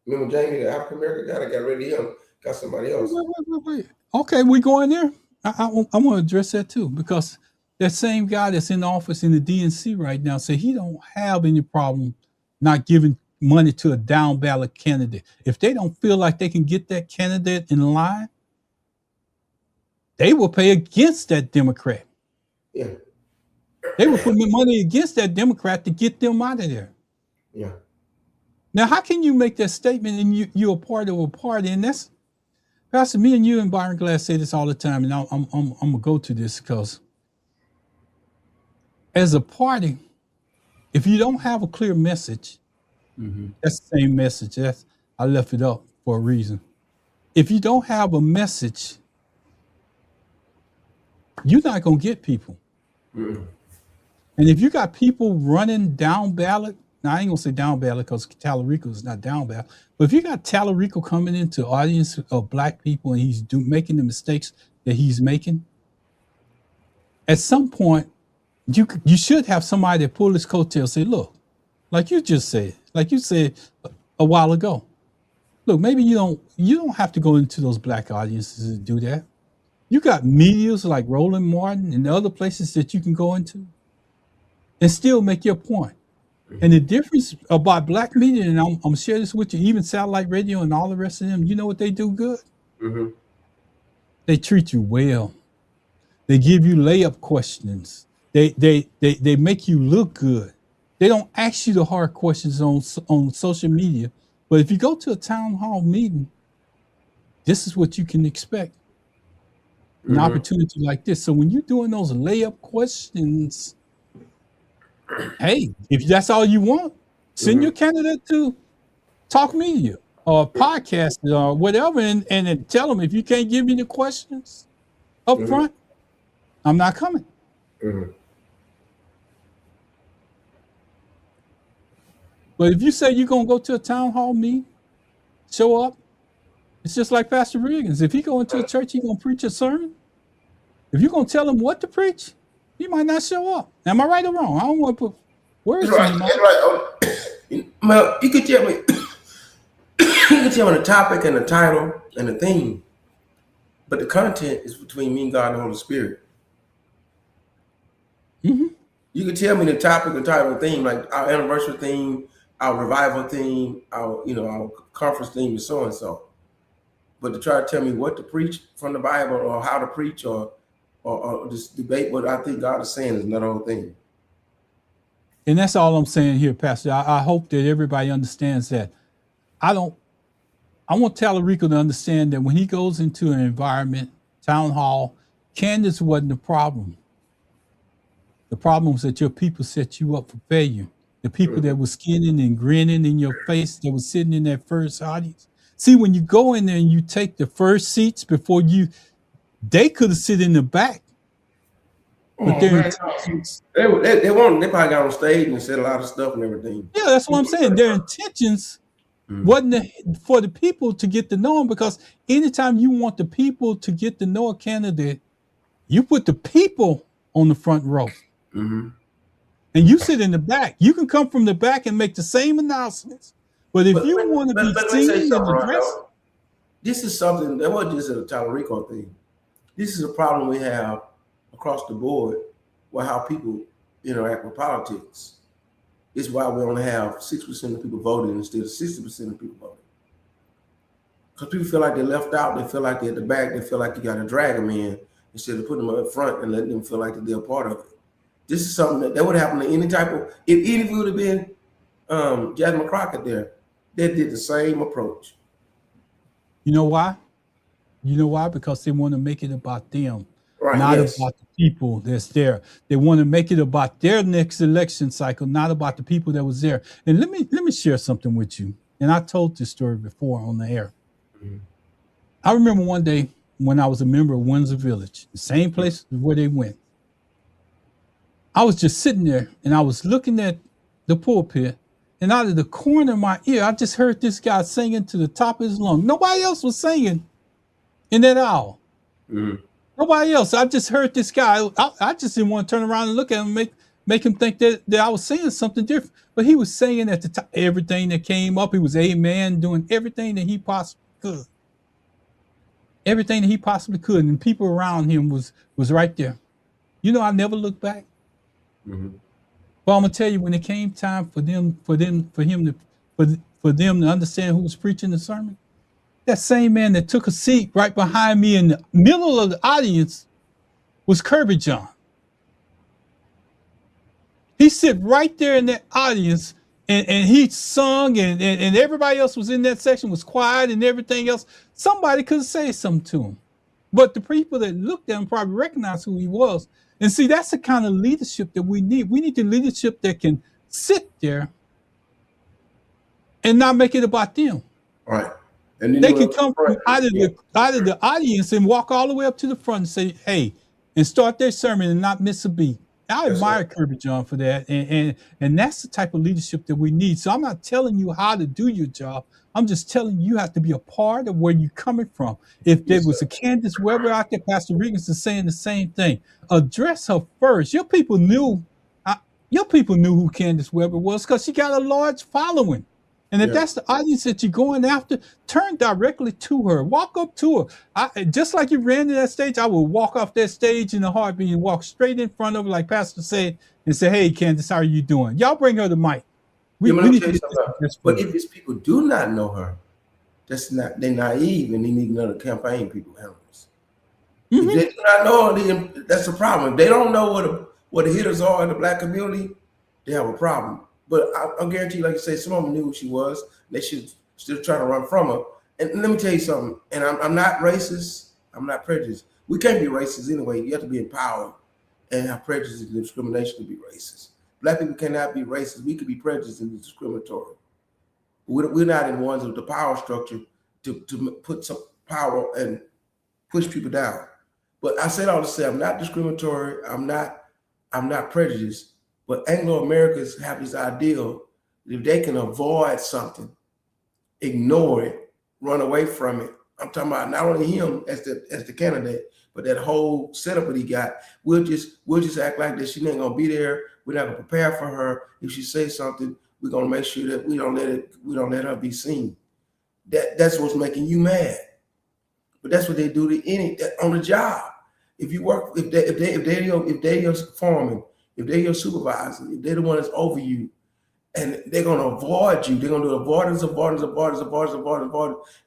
B: Remember Jamie, the African American guy that got rid of him, got somebody else.
A: Wait. Okay, we going there. I want to address that too, because that same guy that's in office in the DNC right now said he don't have any problem not giving money to a down ballot candidate. If they don't feel like they can get that candidate in line, they will pay against that Democrat.
B: Yeah.
A: They will put money against that Democrat to get them out of there.
B: Yeah.
A: Now, how can you make that statement and you're a part of a party? And that's, Pastor, me and you and Byron Glass say this all the time, and I'm going to go to this because as a party, if you don't have a clear message, that's the same message. I left it up for a reason. If you don't have a message, you're not going to get people. And if you got people running down ballot, now I ain't going to say down ballot because Tallarico is not down ballot, but if you got Tallarico coming into the audience of black people and he's making the mistakes that he's making, at some point, you should have somebody that pull his coattail and say, look, like you just said, like you said a while ago, look, maybe you don't have to go into those black audiences to do that. You got medias like Roland Martin and other places that you can go into and still make your point. And the difference about black media, and I'm gonna share this with you, even satellite radio and all the rest of them, you know what they do good? They treat you well. They give you layup questions. They make you look good. They don't ask you the hard questions on social media. But if you go to a town hall meeting, this is what you can expect. An opportunity like this. So when you're doing those layup questions, hey, if that's all you want, send your candidate to Talk Media or podcast or whatever, and then tell them if you can't give me the questions up front, I'm not coming. But if you say you're going to go to a town hall meeting, show up, it's just like Pastor Riggins. If he go into a church, he going to preach a sermon. If you're going to tell him what to preach, he might not show up. Am I right or wrong? I don't want to put words in your mouth.
B: Right. Well, you could tell me, you could tell me the topic and the title and the theme, but the content is between me and God and the Holy Spirit. You could tell me the topic, the title, and theme, like our anniversary theme, our revival theme, our conference theme, and so and so. But to try to tell me what to preach from the Bible or how to preach or this debate what I think God is saying is another whole thing.
A: And that's all I'm saying here, Pastor. I hope that everybody understands that. I want Tallarico to understand that when he goes into an environment, town hall, Candace wasn't the problem. The problem was that your people set you up for failure. The people that were skinning and grinning in your face that was sitting in that first audience. See, when you go in there and you take the first seats before they could have sit in the back. But
B: they probably got on stage and said a lot of stuff and everything.
A: Yeah, that's what I'm saying. Their intentions wasn't for the people to get to know them, because anytime you want the people to get to know a candidate, you put the people on the front row. And you sit in the back. You can come from the back and make the same announcements. But if you want to be seen and addressed,
B: this is something that wasn't just a Tallarico thing. This is a problem we have across the board with how people interact with politics. It's why we only have 6% of people voting instead of 60% of people voting. Because people feel like they're left out. They feel like they're at the back. They feel like you got to drag them in instead of putting them up front and letting them feel like they're a part of it. This is something that would happen to any type of, if it would have been Jasmine Crockett there, they did the same approach.
A: You know why? Because they want to make it about them, not about the people that's there. They want to make it about their next election cycle, not about the people that was there. And let me share something with you. And I told this story before on the air. I remember one day when I was a member of Windsor Village, the same place where they went. I was just sitting there and I was looking at the pulpit, and out of the corner of my ear, I just heard this guy singing to the top of his lungs. Nobody else was singing in that hour. Nobody else. I just heard this guy. I just didn't want to turn around and look at him and make him think that I was saying something different. But he was singing at the top, everything that came up. He was amen, doing everything that he possibly could. Everything that he possibly could. And people around him was right there. You know, I never looked back. Well, I'm gonna tell you, when it came time for him for them to understand who was preaching the sermon? That same man that took a seat right behind me in the middle of the audience was Kirby John. He sit right there in that audience, and he sung, and everybody else was in that section was quiet and everything else. Somebody could say something to him. But the people that looked at him probably recognized who he was. And see, that's the kind of leadership that we need. We need the leadership that can sit there and not make it about them.
B: Right. And
A: they can come from out of the audience and walk all the way up to the front and say, hey, and start their sermon and not miss a beat. I admire Kirby John for that. And that's the type of leadership that we need. So I'm not telling you how to do your job. I'm just telling you have to be a part of where you're coming from. If there was a Candace Weber out there, Pastor Riggins is saying the same thing. Address her first. Your people knew who Candace Weber was because she got a large following. And if that's the audience that you're going after, turn directly to her. Walk up to her. Just like you ran to that stage, I will walk off that stage in a heartbeat and walk straight in front of her, like Pastor said, and say, hey, Candace, how are you doing? Y'all bring her the mic. We need to
B: but if these people do not know her, they're naive and they need another campaign people handles. If they do not know her, that's the problem. If they don't know what the hitters are in the Black community, they have a problem. But I guarantee you, like you say, some of them knew who she was. They should still try to run from her. And let me tell you something. And I'm not racist. I'm not prejudiced. We can't be racist anyway. You have to be empowered and have prejudice and discrimination to be racist. Black people cannot be racist. We could be prejudiced and discriminatory. We're not in ones with the power structure to put some power and push people down. But I said all to say I'm not discriminatory. I'm not prejudiced. But Anglo-Americans have this ideal that if they can avoid something, ignore it, run away from it. I'm talking about not only him as the candidate, but that whole setup that he got. We'll just act like that she ain't gonna be there. We're not gonna prepare for her. If she says something, we're gonna make sure that we don't let her be seen. That's what's making you mad. But that's what they do to on the job. If you work, if they're your foreman, if they're your supervisor, if they're the one that's over you, and they're gonna avoid you, they're gonna do avoidance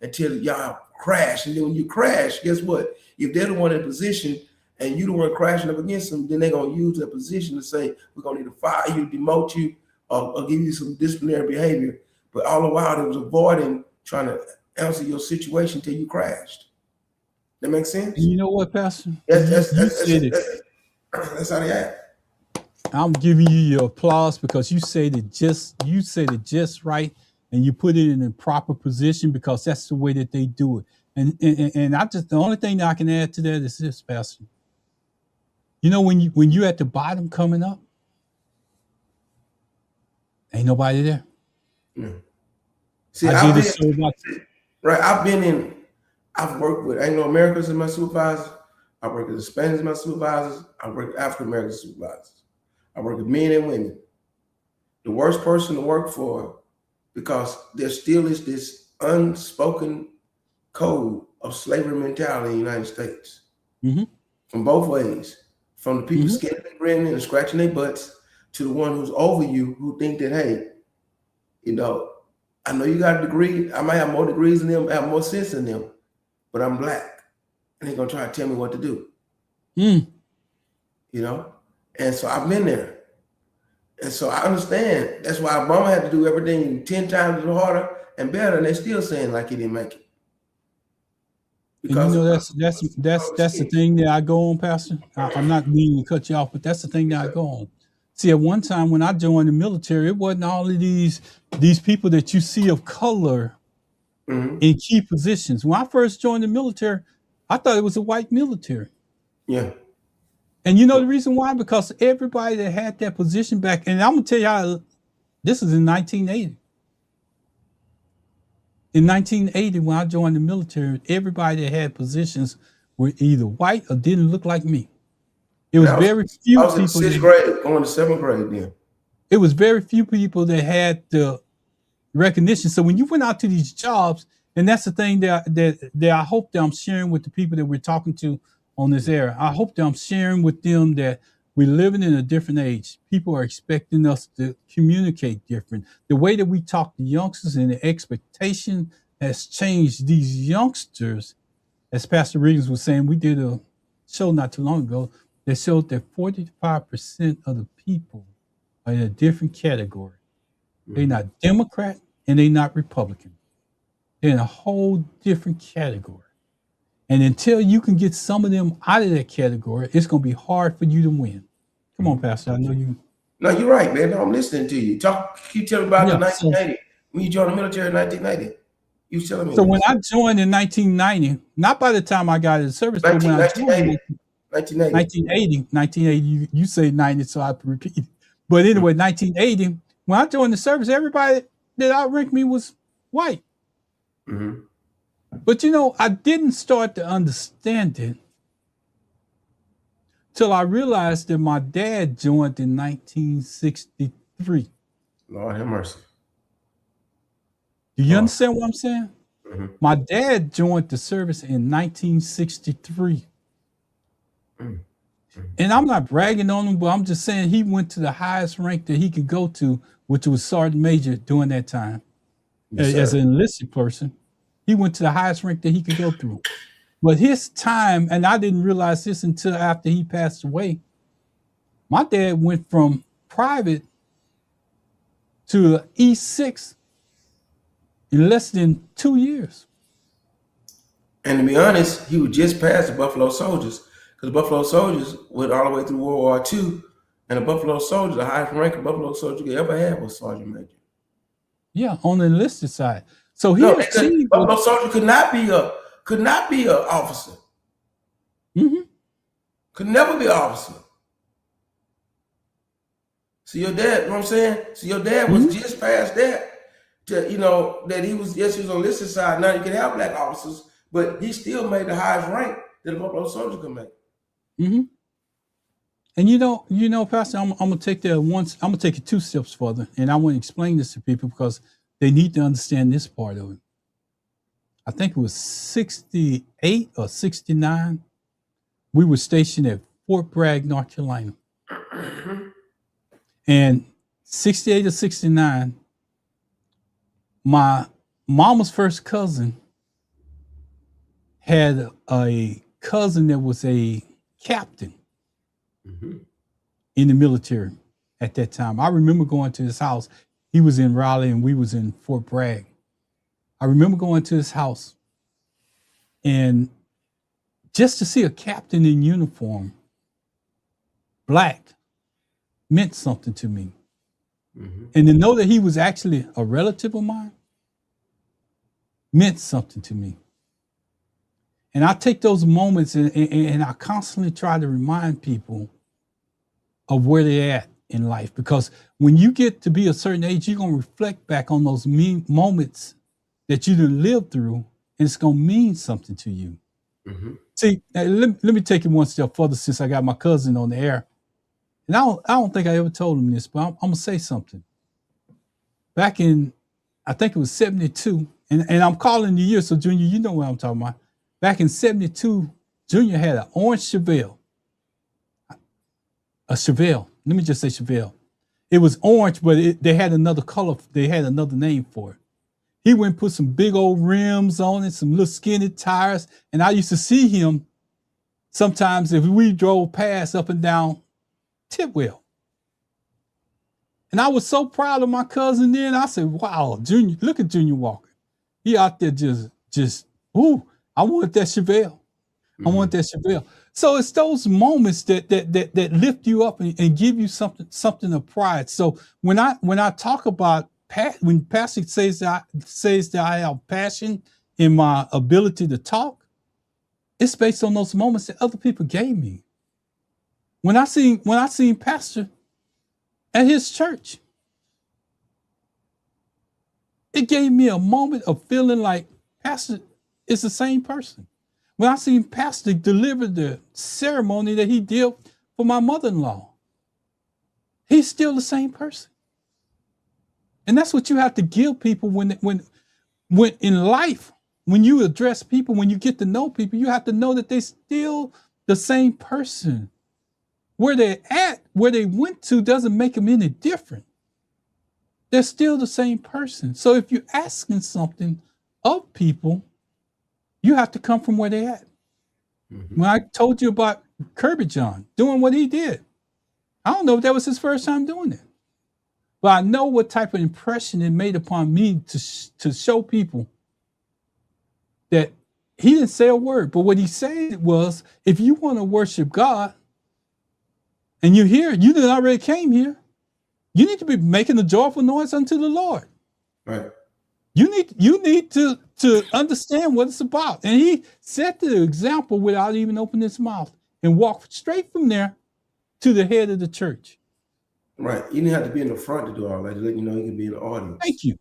B: until y'all crash. And then when you crash, guess what? If they're the one in position and you the one crashing up against them, then they're gonna use that position to say, we're gonna need to fire you, demote you, or give you some disciplinary behavior. But all the while they was avoiding trying to answer your situation till you crashed. That makes sense?
A: And you know what, Pastor?
B: That's how they act.
A: I'm giving you your applause because you said it just right, and you put it in the proper position because that's the way that they do it. And the only thing that I can add to that is this, Pastor. You know, when you at the bottom coming up, ain't nobody there.
B: Mm. See, I've worked with Anglo-Americans as my supervisors. I work with Hispanics as my supervisors. I work with African-American supervisors. I work with men and women. The worst person to work for, because there still is this unspoken code of slavery mentality in the United States. From both ways. From the people scared and grinning and scratching their butts to the one who's over you who think that, hey, you know, I know you got a degree. I might have more degrees than them, have more sense than them, but I'm Black. And they're going to try to tell me what to do. You know? And so I've been there. And so I understand. That's why Obama had to do everything 10 times harder and better, and they're still saying like he didn't make it.
A: Because you know that's the thing that I go on, Pastor. I'm not meaning to cut you off, but that's the thing that I go on. See, at one time when I joined the military, it wasn't all of these people that you see of color in key positions. When I first joined the military, I thought it was a white military. Yeah. And you know the reason why? Because everybody that had that position back, and I'm gonna tell you how this is in 1980. In 1980, when I joined the military, everybody that had positions were either white or didn't look like me. It was very few people. I was in 6th grade, going to 7th grade then. It was very few people that had the recognition. So when you went out to these jobs, and that's the thing that I hope that I'm sharing with the people that we're talking to on this air. I hope that I'm sharing with them that We're living in a different age. People are expecting us to communicate different. The way that we talk to youngsters and the expectation has changed. These youngsters, as Pastor Riggins was saying, we did a show not too long ago that showed that 45% of the people are in a different category. They're not Democrat and they're not Republican. They're in a whole different category. And until you can get some of them out of that category, it's going to be hard for you to win. Come on, Pastor. I know you.
B: No, you're right, man. No, I'm listening to you. Keep telling me about the
A: Yeah, so-
B: 1980. When you joined the military in 1990. You was telling me.
A: So when I joined in 1990, not by the time I got in the service, but when I joined in 1980, you say 90, so I repeat it. But anyway, 1980, when I joined the service, everybody that outranked me was white.
B: Mhm.
A: But you know, I didn't start to understand it till I realized that my dad joined in 1963.
B: Lord have mercy.
A: Do you understand what I'm saying?
B: Mhm.
A: My dad joined the service in 1963. And I'm not bragging on him, but I'm just saying he went to the highest rank that he could go to, which was sergeant major during that time.
B: Yes,
A: As
B: sir.
A: an enlisted person, he went to the highest rank that he could go through. But his time, and I didn't realize this until after he passed away, my dad went from private to E6 in less than 2 years.
B: And to be honest, he was just past the Buffalo Soldiers, because the Buffalo Soldiers went all the way through World War II, and the Buffalo Soldiers, the highest ranking Buffalo Soldier you ever had was Sergeant Major.
A: Yeah, on the enlisted side. So he
B: No,
A: achieved.
B: Buffalo Soldier could not be an officer.
A: Mhm.
B: Could never be an officer. So your dad, you know what I'm saying? So your dad was just past that. To, you know, that he was on the enlisted side. Now you can have black officers, but he still made the highest rank that a Buffalo Soldier could make.
A: Mm-hmm. And you know, Pastor, I'm gonna take that once. I'm gonna take it 2 steps further, and I want to explain this to people because they need to understand this part of it. I think it was 68 or 69. We were stationed at Fort Bragg, North Carolina, and 68 or 69. My mama's first cousin had a cousin that was a captain in the military at that time. I remember going to his house. He was in Raleigh and we was in Fort Bragg. I remember going to his house and just to see a captain in uniform, black, meant something to me. And to know that he was actually a relative of mine meant something to me. And I take those moments and I constantly try to remind people of where they're at in life. Because when you get to be a certain age, you're going to reflect back on those moments that you didn't live through, and it's going to mean something to you. See, let me take it one step further since I got my cousin on the air. And I don't think I ever told him this, but I'm going to say something. Back in, I think it was 72, and I'm calling the year, so Junior, you know what I'm talking about. Back in 72, Junior had an orange Chevelle. A Chevelle. Let me just say Chevelle. It was orange, but they had another color. They had another name for it. He went and put some big old rims on it, some little skinny tires, and I used to see him sometimes if we drove past up and down Tidwell. And I was so proud of my cousin then. I said, wow, Junior, look at Junior Walker. He out there just, ooh, I want that Chevelle. I want that Chevelle. So it's those moments that lift you up and give you something of pride. So when I talk about when Pastor says that I have passion in my ability to talk, it's based on those moments that other people gave me. When I seen Pastor at his church, it gave me a moment of feeling like Pastor is the same person. When I seen Pastor deliver the ceremony that he did for my mother-in-law, he's still the same person. And that's what you have to give people when in life, when you address people, when you get to know people, you have to know that they're still the same person. where they're at, where they went to, doesn't make them any different. They're still the same person. So if you're asking something of people, you have to come from where they're at. Mm-hmm. When I told you about Kirby John doing what he did, I don't know if that was his first time doing it, but I know what type of impression it made upon me to show people that he didn't say a word, but what he said was, if you want to worship God and you're here, you didn't already came here, you need to be making a joyful noise unto the Lord.
B: Right.
A: You need to understand what it's about. And he set the example without even opening his mouth and walked straight from there to the head of the church.
B: Right. You didn't have to be in the front to do all that. To let you know you can be in the audience.
A: Thank you.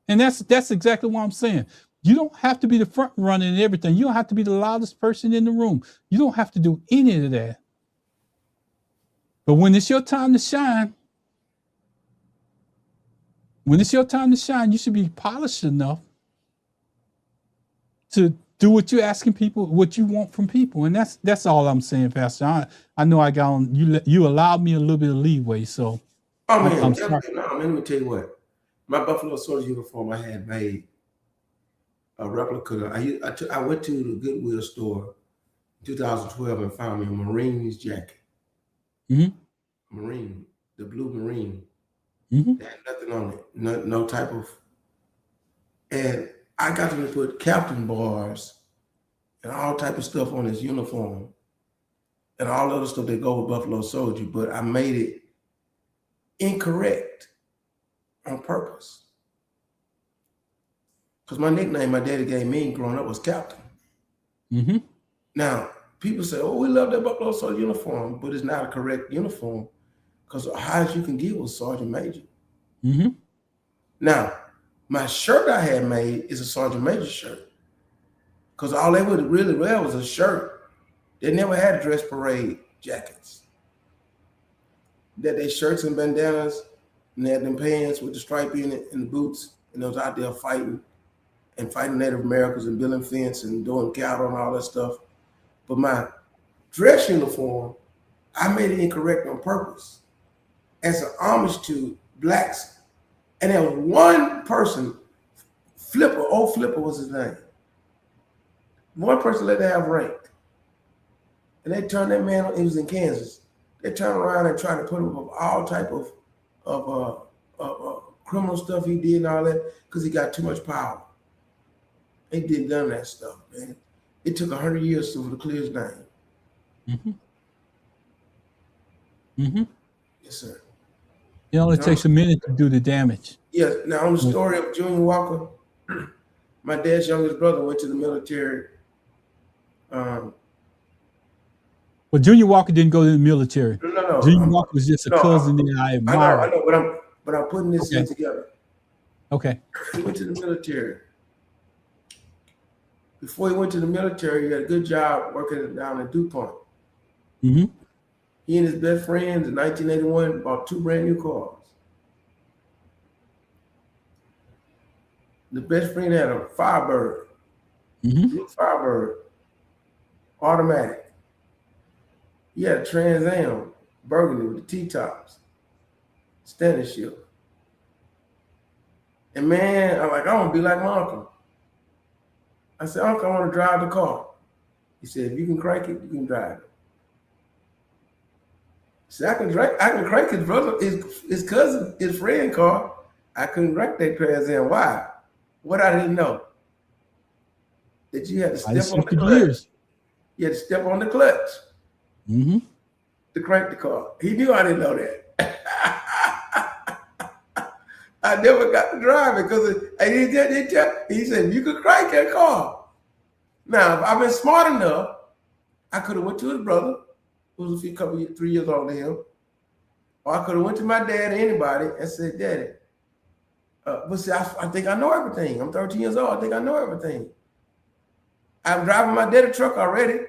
A: And that's exactly what I'm saying. You don't have to be the front runner and everything. You don't have to be the loudest person in the room. You don't have to do any of that. But when it's your time to shine, you should be polished enough to do what you're asking people, what you want from people. And that's all I'm saying, Pastor. I know I got on, you allowed me a little bit of leeway, so.
B: Oh, man, let me tell you what. My Buffalo Soldier uniform I had made a replica. I went to the Goodwill store in 2012 and found me a Marine's jacket.
A: Mm-hmm.
B: Marine, the blue Marine.
A: Mm-hmm.
B: They had nothing on it, no type of. And I got them to put captain bars and all type of stuff on his uniform and all other stuff that go with Buffalo Soldier, but I made it incorrect on purpose. Because my nickname my daddy gave me growing up was Captain.
A: Mm-hmm.
B: Now, people say, oh, we love that Buffalo Soldier uniform, but it's not a correct uniform because the highest you can get was Sergeant Major.
A: Mm-hmm.
B: Now, my shirt I had made is a Sergeant Major shirt because all they would really wear was a shirt. They never had dress parade jackets. That they shirts and bandanas, and they had them pants with the stripe in it and the boots, and they was out there fighting Native Americans and building fence and doing cattle and all that stuff. But my dress uniform, I made it incorrect on purpose as an homage to blacks. And there was one person, Flipper was his name. One person let that have rank. And they turned that man, it was in Kansas. They turned around and tried to put him up all type of criminal stuff he did and all that because he got too much power. They did none of that stuff, man. It took 100 years to clear his name.
A: Mm-hmm. Mm-hmm.
B: Yes, sir.
A: It only takes a minute to do the damage.
B: Yes. Now, on the story of Junior Walker, my dad's youngest brother went to the military.
A: But Junior Walker didn't go to the military.
B: No.
A: Junior Walker was just a cousin that I admire.
B: I know, but I'm putting this in together.
A: Okay.
B: He went to the military. Before he went to the military, he had a good job working down in DuPont.
A: Mm-hmm.
B: He and his best friends in 1981 bought 2 brand new cars. The best friend had a Firebird, blue Firebird, automatic. He had a Trans Am, burgundy with the T-tops, standing shift. And man, I'm like, I want to be like my uncle. I said, Uncle, I want to drive the car. He said, if you can crank it, you can drive it. I said, I can crank his brother, his cousin, his friend car. I couldn't crank that Trans Am. Why? What I didn't know. That you had to step on the clutch. You had to step on the clutch to crank the car. He knew I didn't know that. I never got to drive it because he said, you could crank that car. Now, if I've been smart enough, I could have went to his brother, who was 3 years older than him, or I could have went to my dad or anybody and said, Daddy, but see, I think I know everything. I'm 13 years old. I think I know everything. I'm driving my daddy truck already.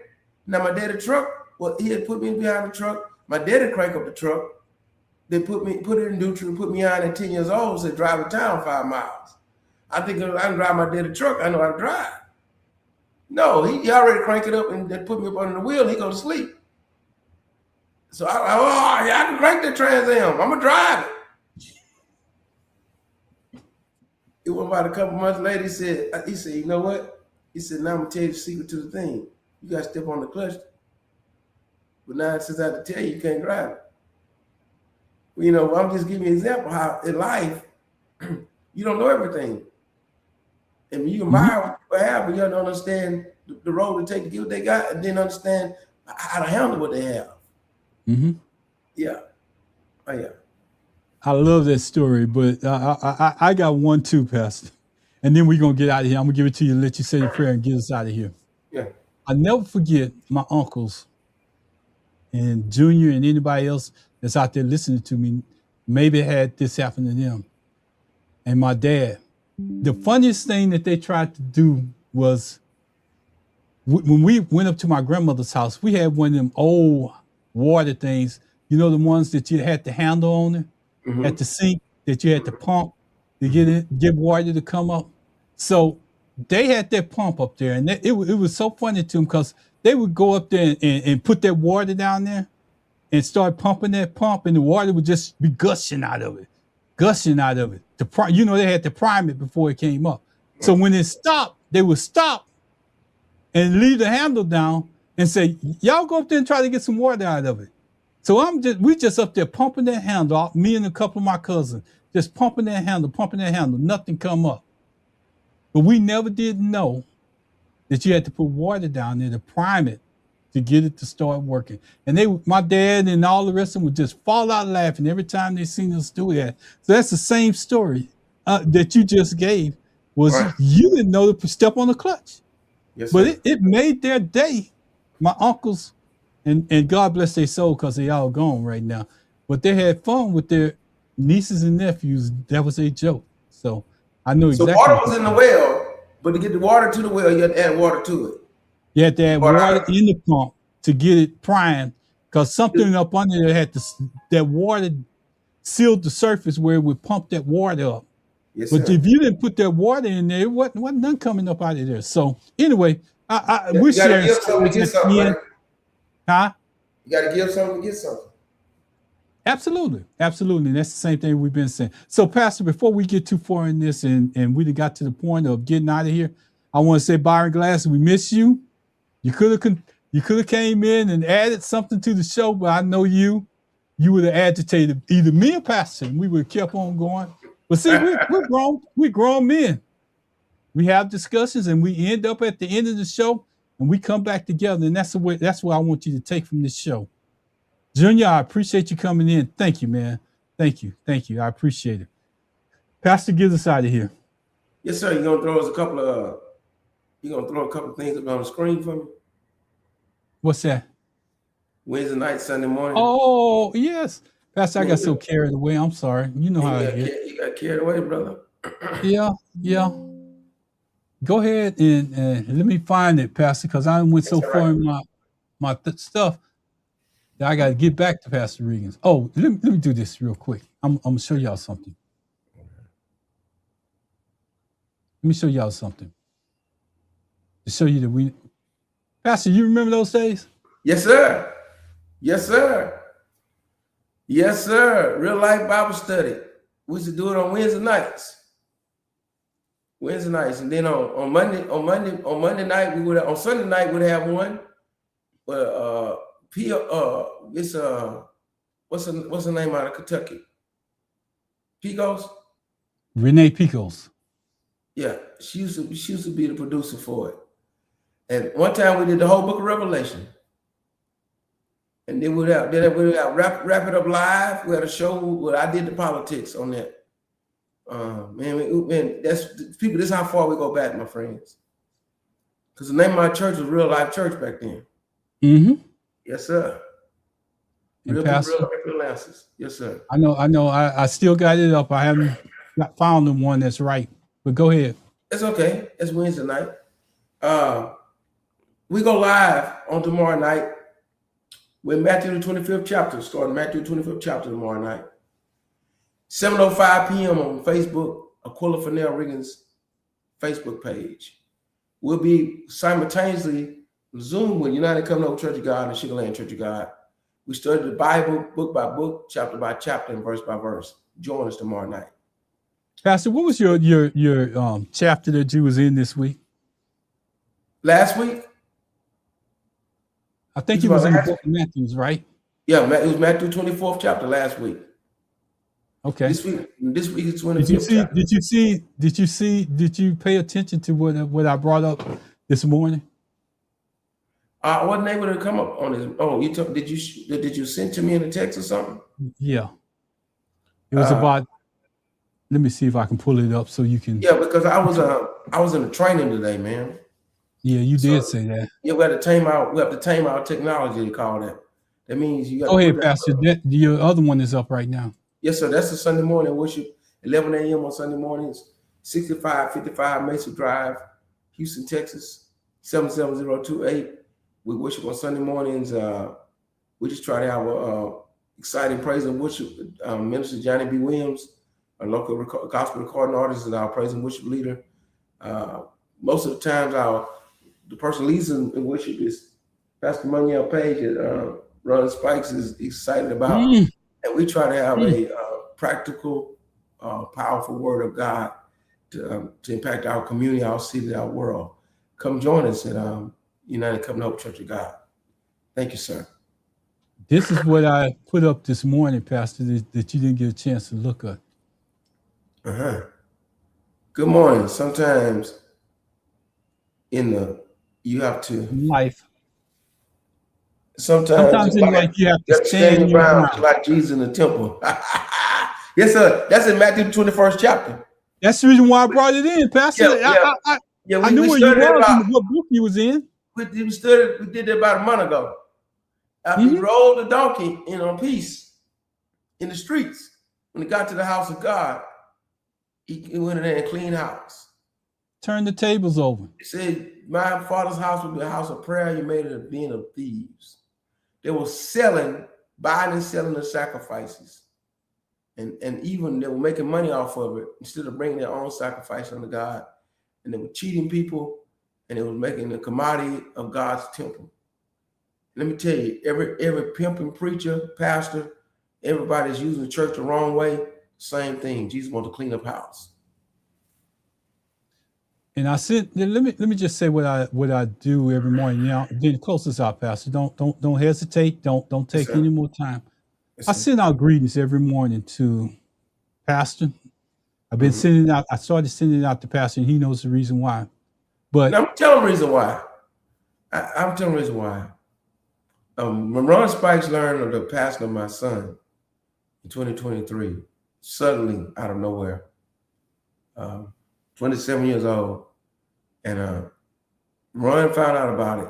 B: Now my daddy truck, well, he had put me behind the truck. My daddy cranked up the truck. They put it in neutral, put me on at 10 years old, said drive to town 5 miles. I think I can drive my daddy truck. I know how to drive. No, he already cranked it up and then put me up under the wheel and he go to sleep. So I can crank that Trans Am. I'm gonna drive it. It was about a couple months later. He said, you know what? He said, now I'm gonna tell you the secret to the thing. You gotta step on the clutch. But now since I have to tell you, you can't drive it. Well, you know, I'm just giving you an example how in life you don't know everything. And you can buy what you have, but you don't understand the road to take to get what they got, and then understand how to handle what they have. Yeah. Oh yeah.
A: I love that story, but I got one too, Pastor. And then we're gonna get out of here. I'm gonna give it to you, let you say your prayer and get us out of here.
B: Yeah.
A: I never forget my uncles and Junior and anybody else that's out there listening to me, maybe had this happen to them. And my dad, the funniest thing that they tried to do was when we went up to my grandmother's house, we had one of them old water things, you know, the ones that you had the handle on it at the sink that you had to pump to get water to come up. So they had that pump up there, and it was so funny to them because they would go up there and put that water down there and start pumping that pump, and the water would just be gushing out of it. You know, they had to prime it before it came up. So when it stopped, they would stop and leave the handle down and say, y'all go up there and try to get some water out of it. So we just up there pumping that handle, me and a couple of my cousins, just pumping that handle, nothing come up. But we never did know that you had to put water down there to prime it to get it to start working. And my dad and all the rest of them would just fall out laughing every time they seen us do that. So that's the same story that you just gave, was you didn't know to step on the clutch.
B: Yes,
A: but it made their day. My uncles, and God bless their soul because they all gone right now, but they had fun with their nieces and nephews. That was a joke. So I know exactly.
B: So water was in the well, but to get the water to the well, you had to add water to it.
A: You had to add water in the pump to get it primed, because something up under there had that water sealed the surface where it would pump that water up.
B: Yes,
A: but
B: sir.
A: if you didn't put that water in there, it wasn't none coming up out of there. So anyway, we're
B: you
A: sharing
B: give something to get something, right?
A: Huh?
B: You got to give something to get something.
A: Absolutely. That's the same thing we've been saying. So, Pastor, before we get too far in this and we got to the point of getting out of here, I want to say, Byron Glass, we miss you. You could have came in and added something to the show, but I know you would have agitated either me or Pastor, and we would have kept on going. But see, we're grown men. We have discussions, and we end up at the end of the show, and we come back together, and that's what I want you to take from this show. Junior, I appreciate you coming in. Thank you, man. Thank you. I appreciate it. Pastor, get us out of here.
B: Yes, sir. You're gonna throw us a couple of things up on the screen for me?
A: What's that?
B: Wednesday night, Sunday morning.
A: Oh, yes. Pastor, I got so carried away. I'm sorry. You know how it is.
B: You got carried away, brother.
A: Yeah. Go ahead and let me find it, Pastor, because I went so far in my stuff that I got to get back to Pastor Riggins. Oh, let me do this real quick. I'm going to show y'all something. Let me show y'all something. To show you that Pastor, you remember those days?
B: Yes, sir. Yes, sir. Yes, sir. Real life Bible study. We used to do it on Wednesday nights. And then on Monday night on Sunday night we'd have one. But it's what's the name out of Kentucky? Picos?
A: Renee Picos.
B: Yeah, she used to be the producer for it. And one time we did the whole book of Revelation. And then we'd wrap it up live. We had a show where I did the politics on that. Man, that's people. This is how far we go back, my friends. Because the name of my church was Real Life Church back then.
A: Mm-hmm.
B: Yes, sir. Real answers. Yes, sir.
A: I know. I still got it up. I haven't found the one that's right. But go ahead.
B: It's okay. It's Wednesday night. We go live on tomorrow night with Matthew the 25th chapter. Starting Matthew the 25th chapter tomorrow night. 7:05 p.m. on Facebook, Aquila Fennell Riggins Facebook page. We'll be simultaneously Zoom with United Covenant Church of God and Sugar Land Church of God We study the Bible book by book, chapter by chapter, and verse by verse. Join us tomorrow night.
A: Pastor, what was your chapter that you was in this week?
B: Last week?
A: I think it was in the book of Matthew, right?
B: Yeah, it was Matthew 24th chapter last week.
A: Okay.
B: This week is 25th.
A: Did you pay attention to what I brought up this morning?
B: I wasn't able to come up on this. Oh, did you send to me in a text or something?
A: Yeah. It was about. Let me see if I can pull it up so you can.
B: Yeah, because I was in a training today, man.
A: Yeah, you did say that.
B: Yeah, we have to tame our technology. They call that. That means you got.
A: Go ahead, Pastor. Your other one is up right now.
B: Yes, sir. That's the Sunday morning worship, 11 a.m. on Sunday mornings, 6555 Mesa Drive, Houston, Texas, 77028. We worship on Sunday mornings. We just try to have a exciting praise and worship. Minister Johnny B. Williams, our local gospel recording artist, is our praise and worship leader. Most of the times, the person leads in worship is Pastor Manuel Page. Ron Spikes is excited about, and we try to have a practical, powerful word of God to impact our community, our city, our world. Come join us at United Covenant Hope Church of God. Thank you, sir.
A: This is what I put up this morning, Pastor, that you didn't get a chance to look at.
B: Good morning. Sometimes you have to
A: life.
B: Sometimes
A: in life you have to stand your ground
B: like Jesus in the temple. Yes, sir. That's in Matthew 21st chapter.
A: That's the reason why I brought it in, Pastor. I knew where you was and what book you was in.
B: We did that about a month ago. After he rolled the donkey in on peace in the streets, when he got to the house of God, he went in there and cleaned house.
A: Turned the tables over.
B: He said, my father's house will be a house of prayer. You made it a den of thieves. They were buying and selling the sacrifices. And even they were making money off of it instead of bringing their own sacrifice unto God. And they were cheating people, and they were making a commodity of God's temple. Let me tell you, every pimping preacher, pastor, everybody's using the church the wrong way. Same thing. Jesus wants to clean up house.
A: And I said, let me just say what I do every morning. Now, then close this out, Pastor. Don't hesitate. Don't take any more time. I send out greetings every morning to Pastor. I've been sending out. I started sending it out to Pastor, and he knows the reason why. But
B: I'm telling the reason why. I'm telling the reason why. When Ron Spikes learned of the passing of my son in 2023, suddenly out of nowhere, 27 years old, and Ron found out about it.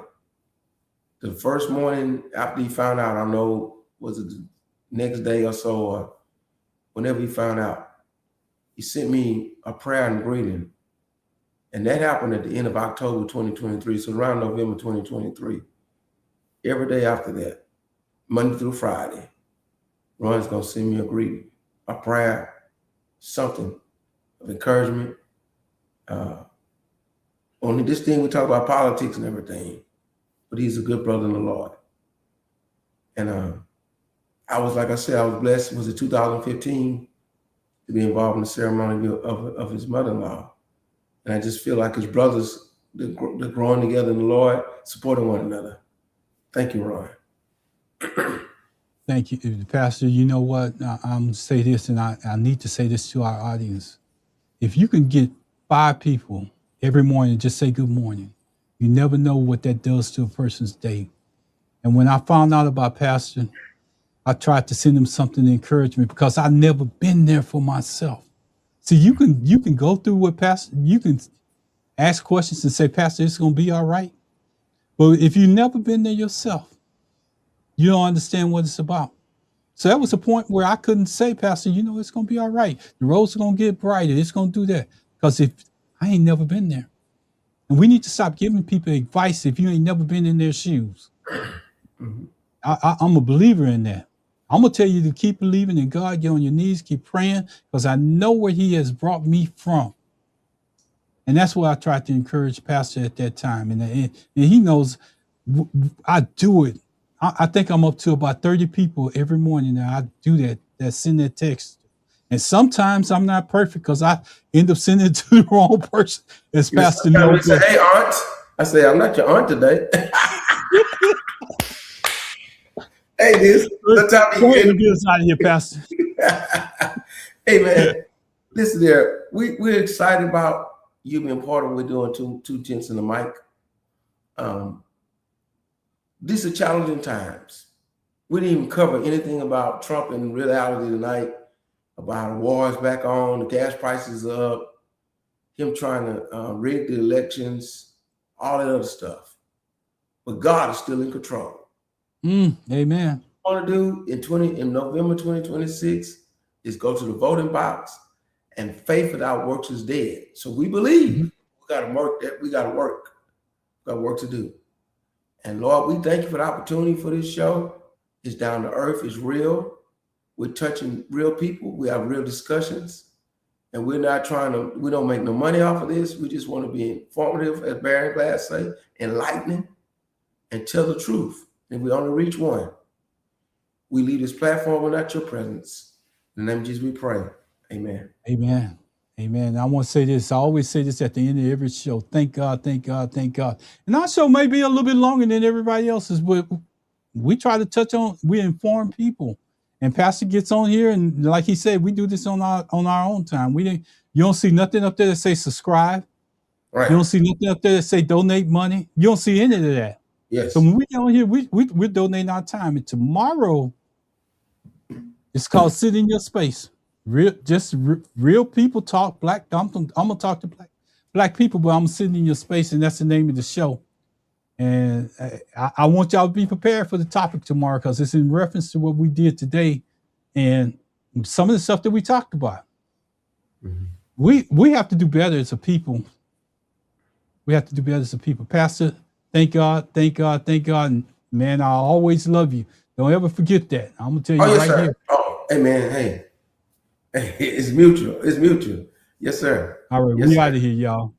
B: The first morning after he found out, I don't know, was it the next day or so, or whenever he found out, he sent me a prayer and greeting. And that happened at the end of October 2023, so around November 2023. Every day after that, Monday through Friday, Ron's going to send me a greeting, a prayer, something of encouragement. Only this thing, we talk about politics and everything, but he's a good brother in the Lord. And I was, like I said, I was blessed. Was it 2015 to be involved in the ceremony of his mother-in-law. And I just feel like his brothers, they're growing together in the Lord, supporting one another. Thank you, Ron.
A: Thank you, Pastor. You know what? I'm going to say this, and I need to say this to our audience. If you can get 5 people every morning, just say good morning. You never know what that does to a person's day. And when I found out about Pastor, I tried to send him something to encourage me because I've never been there for myself. See, you can go through what Pastor, you can ask questions and say, Pastor, it's going to be all right. But if you've never been there yourself, you don't understand what it's about. So that was a point where I couldn't say, Pastor, it's going to be all right. The roads are going to get brighter. It's going to do that. Because if I ain't never been there. And we need to stop giving people advice if you ain't never been in their shoes. I'm a believer in that. I'm going to tell you to keep believing in God, get on your knees, keep praying, because I know where he has brought me from. And that's what I tried to encourage Pastor at that time. And he knows I do it. I think I'm up to about 30 people every morning now. I do that send that text. And sometimes I'm not perfect because I end up sending it to the wrong person. As Pastor No.
B: Say, hey, aunt. I say, I'm not your aunt today. Hey, this.
A: Go ahead, get us out of here, Pastor.
B: Hey, man. Listen there. We're excited about you being part of what we're doing, two gents in the mic. These are challenging times. We didn't even cover anything about Trump in reality tonight, about wars back on, the gas prices up, him trying to rig the elections, all that other stuff. But God is still in control.
A: Amen.
B: What I want to do in November 2026 is go to the voting box, and faith without works is dead. So we believe we got to work. We got work to do. And Lord, we thank you for the opportunity for this show. It's down to earth. It's real. We're touching real people. We have real discussions. And we're not we don't make no money off of this. We just want to be informative, as Barry Glass say, enlightening, and tell the truth. And we only reach one. We leave this platform without your presence. In the name of Jesus, we pray. Amen.
A: Amen. Amen. I want to say this. I always say this at the end of every show. Thank God, thank God, thank God. And our show may be a little bit longer than everybody else's, but we try to we inform people. And Pastor gets on here, and like he said, we do this on our own time. You don't see nothing up there that say subscribe.
B: Right.
A: You don't see nothing up there that say donate money. You don't see any of that.
B: Yes.
A: So when we get on here, we're donating our time. And tomorrow, it's called Sit in Your Space. Real people talk. I'm gonna talk to black people, but I'm sitting in your space, and that's the name of the show. And I want y'all to be prepared for the topic tomorrow because it's in reference to what we did today and some of the stuff that we talked about. We have to do better as a people. We have to do better as a people. Pastor, thank God, thank God, thank God. And man, I always love you. Don't ever forget that. I'm gonna tell you
B: yes,
A: right
B: sir.
A: here.
B: Oh, hey man, hey, it's mutual. It's mutual. Yes, sir.
A: All right,
B: yes,
A: we
B: sir.
A: out of here, y'all.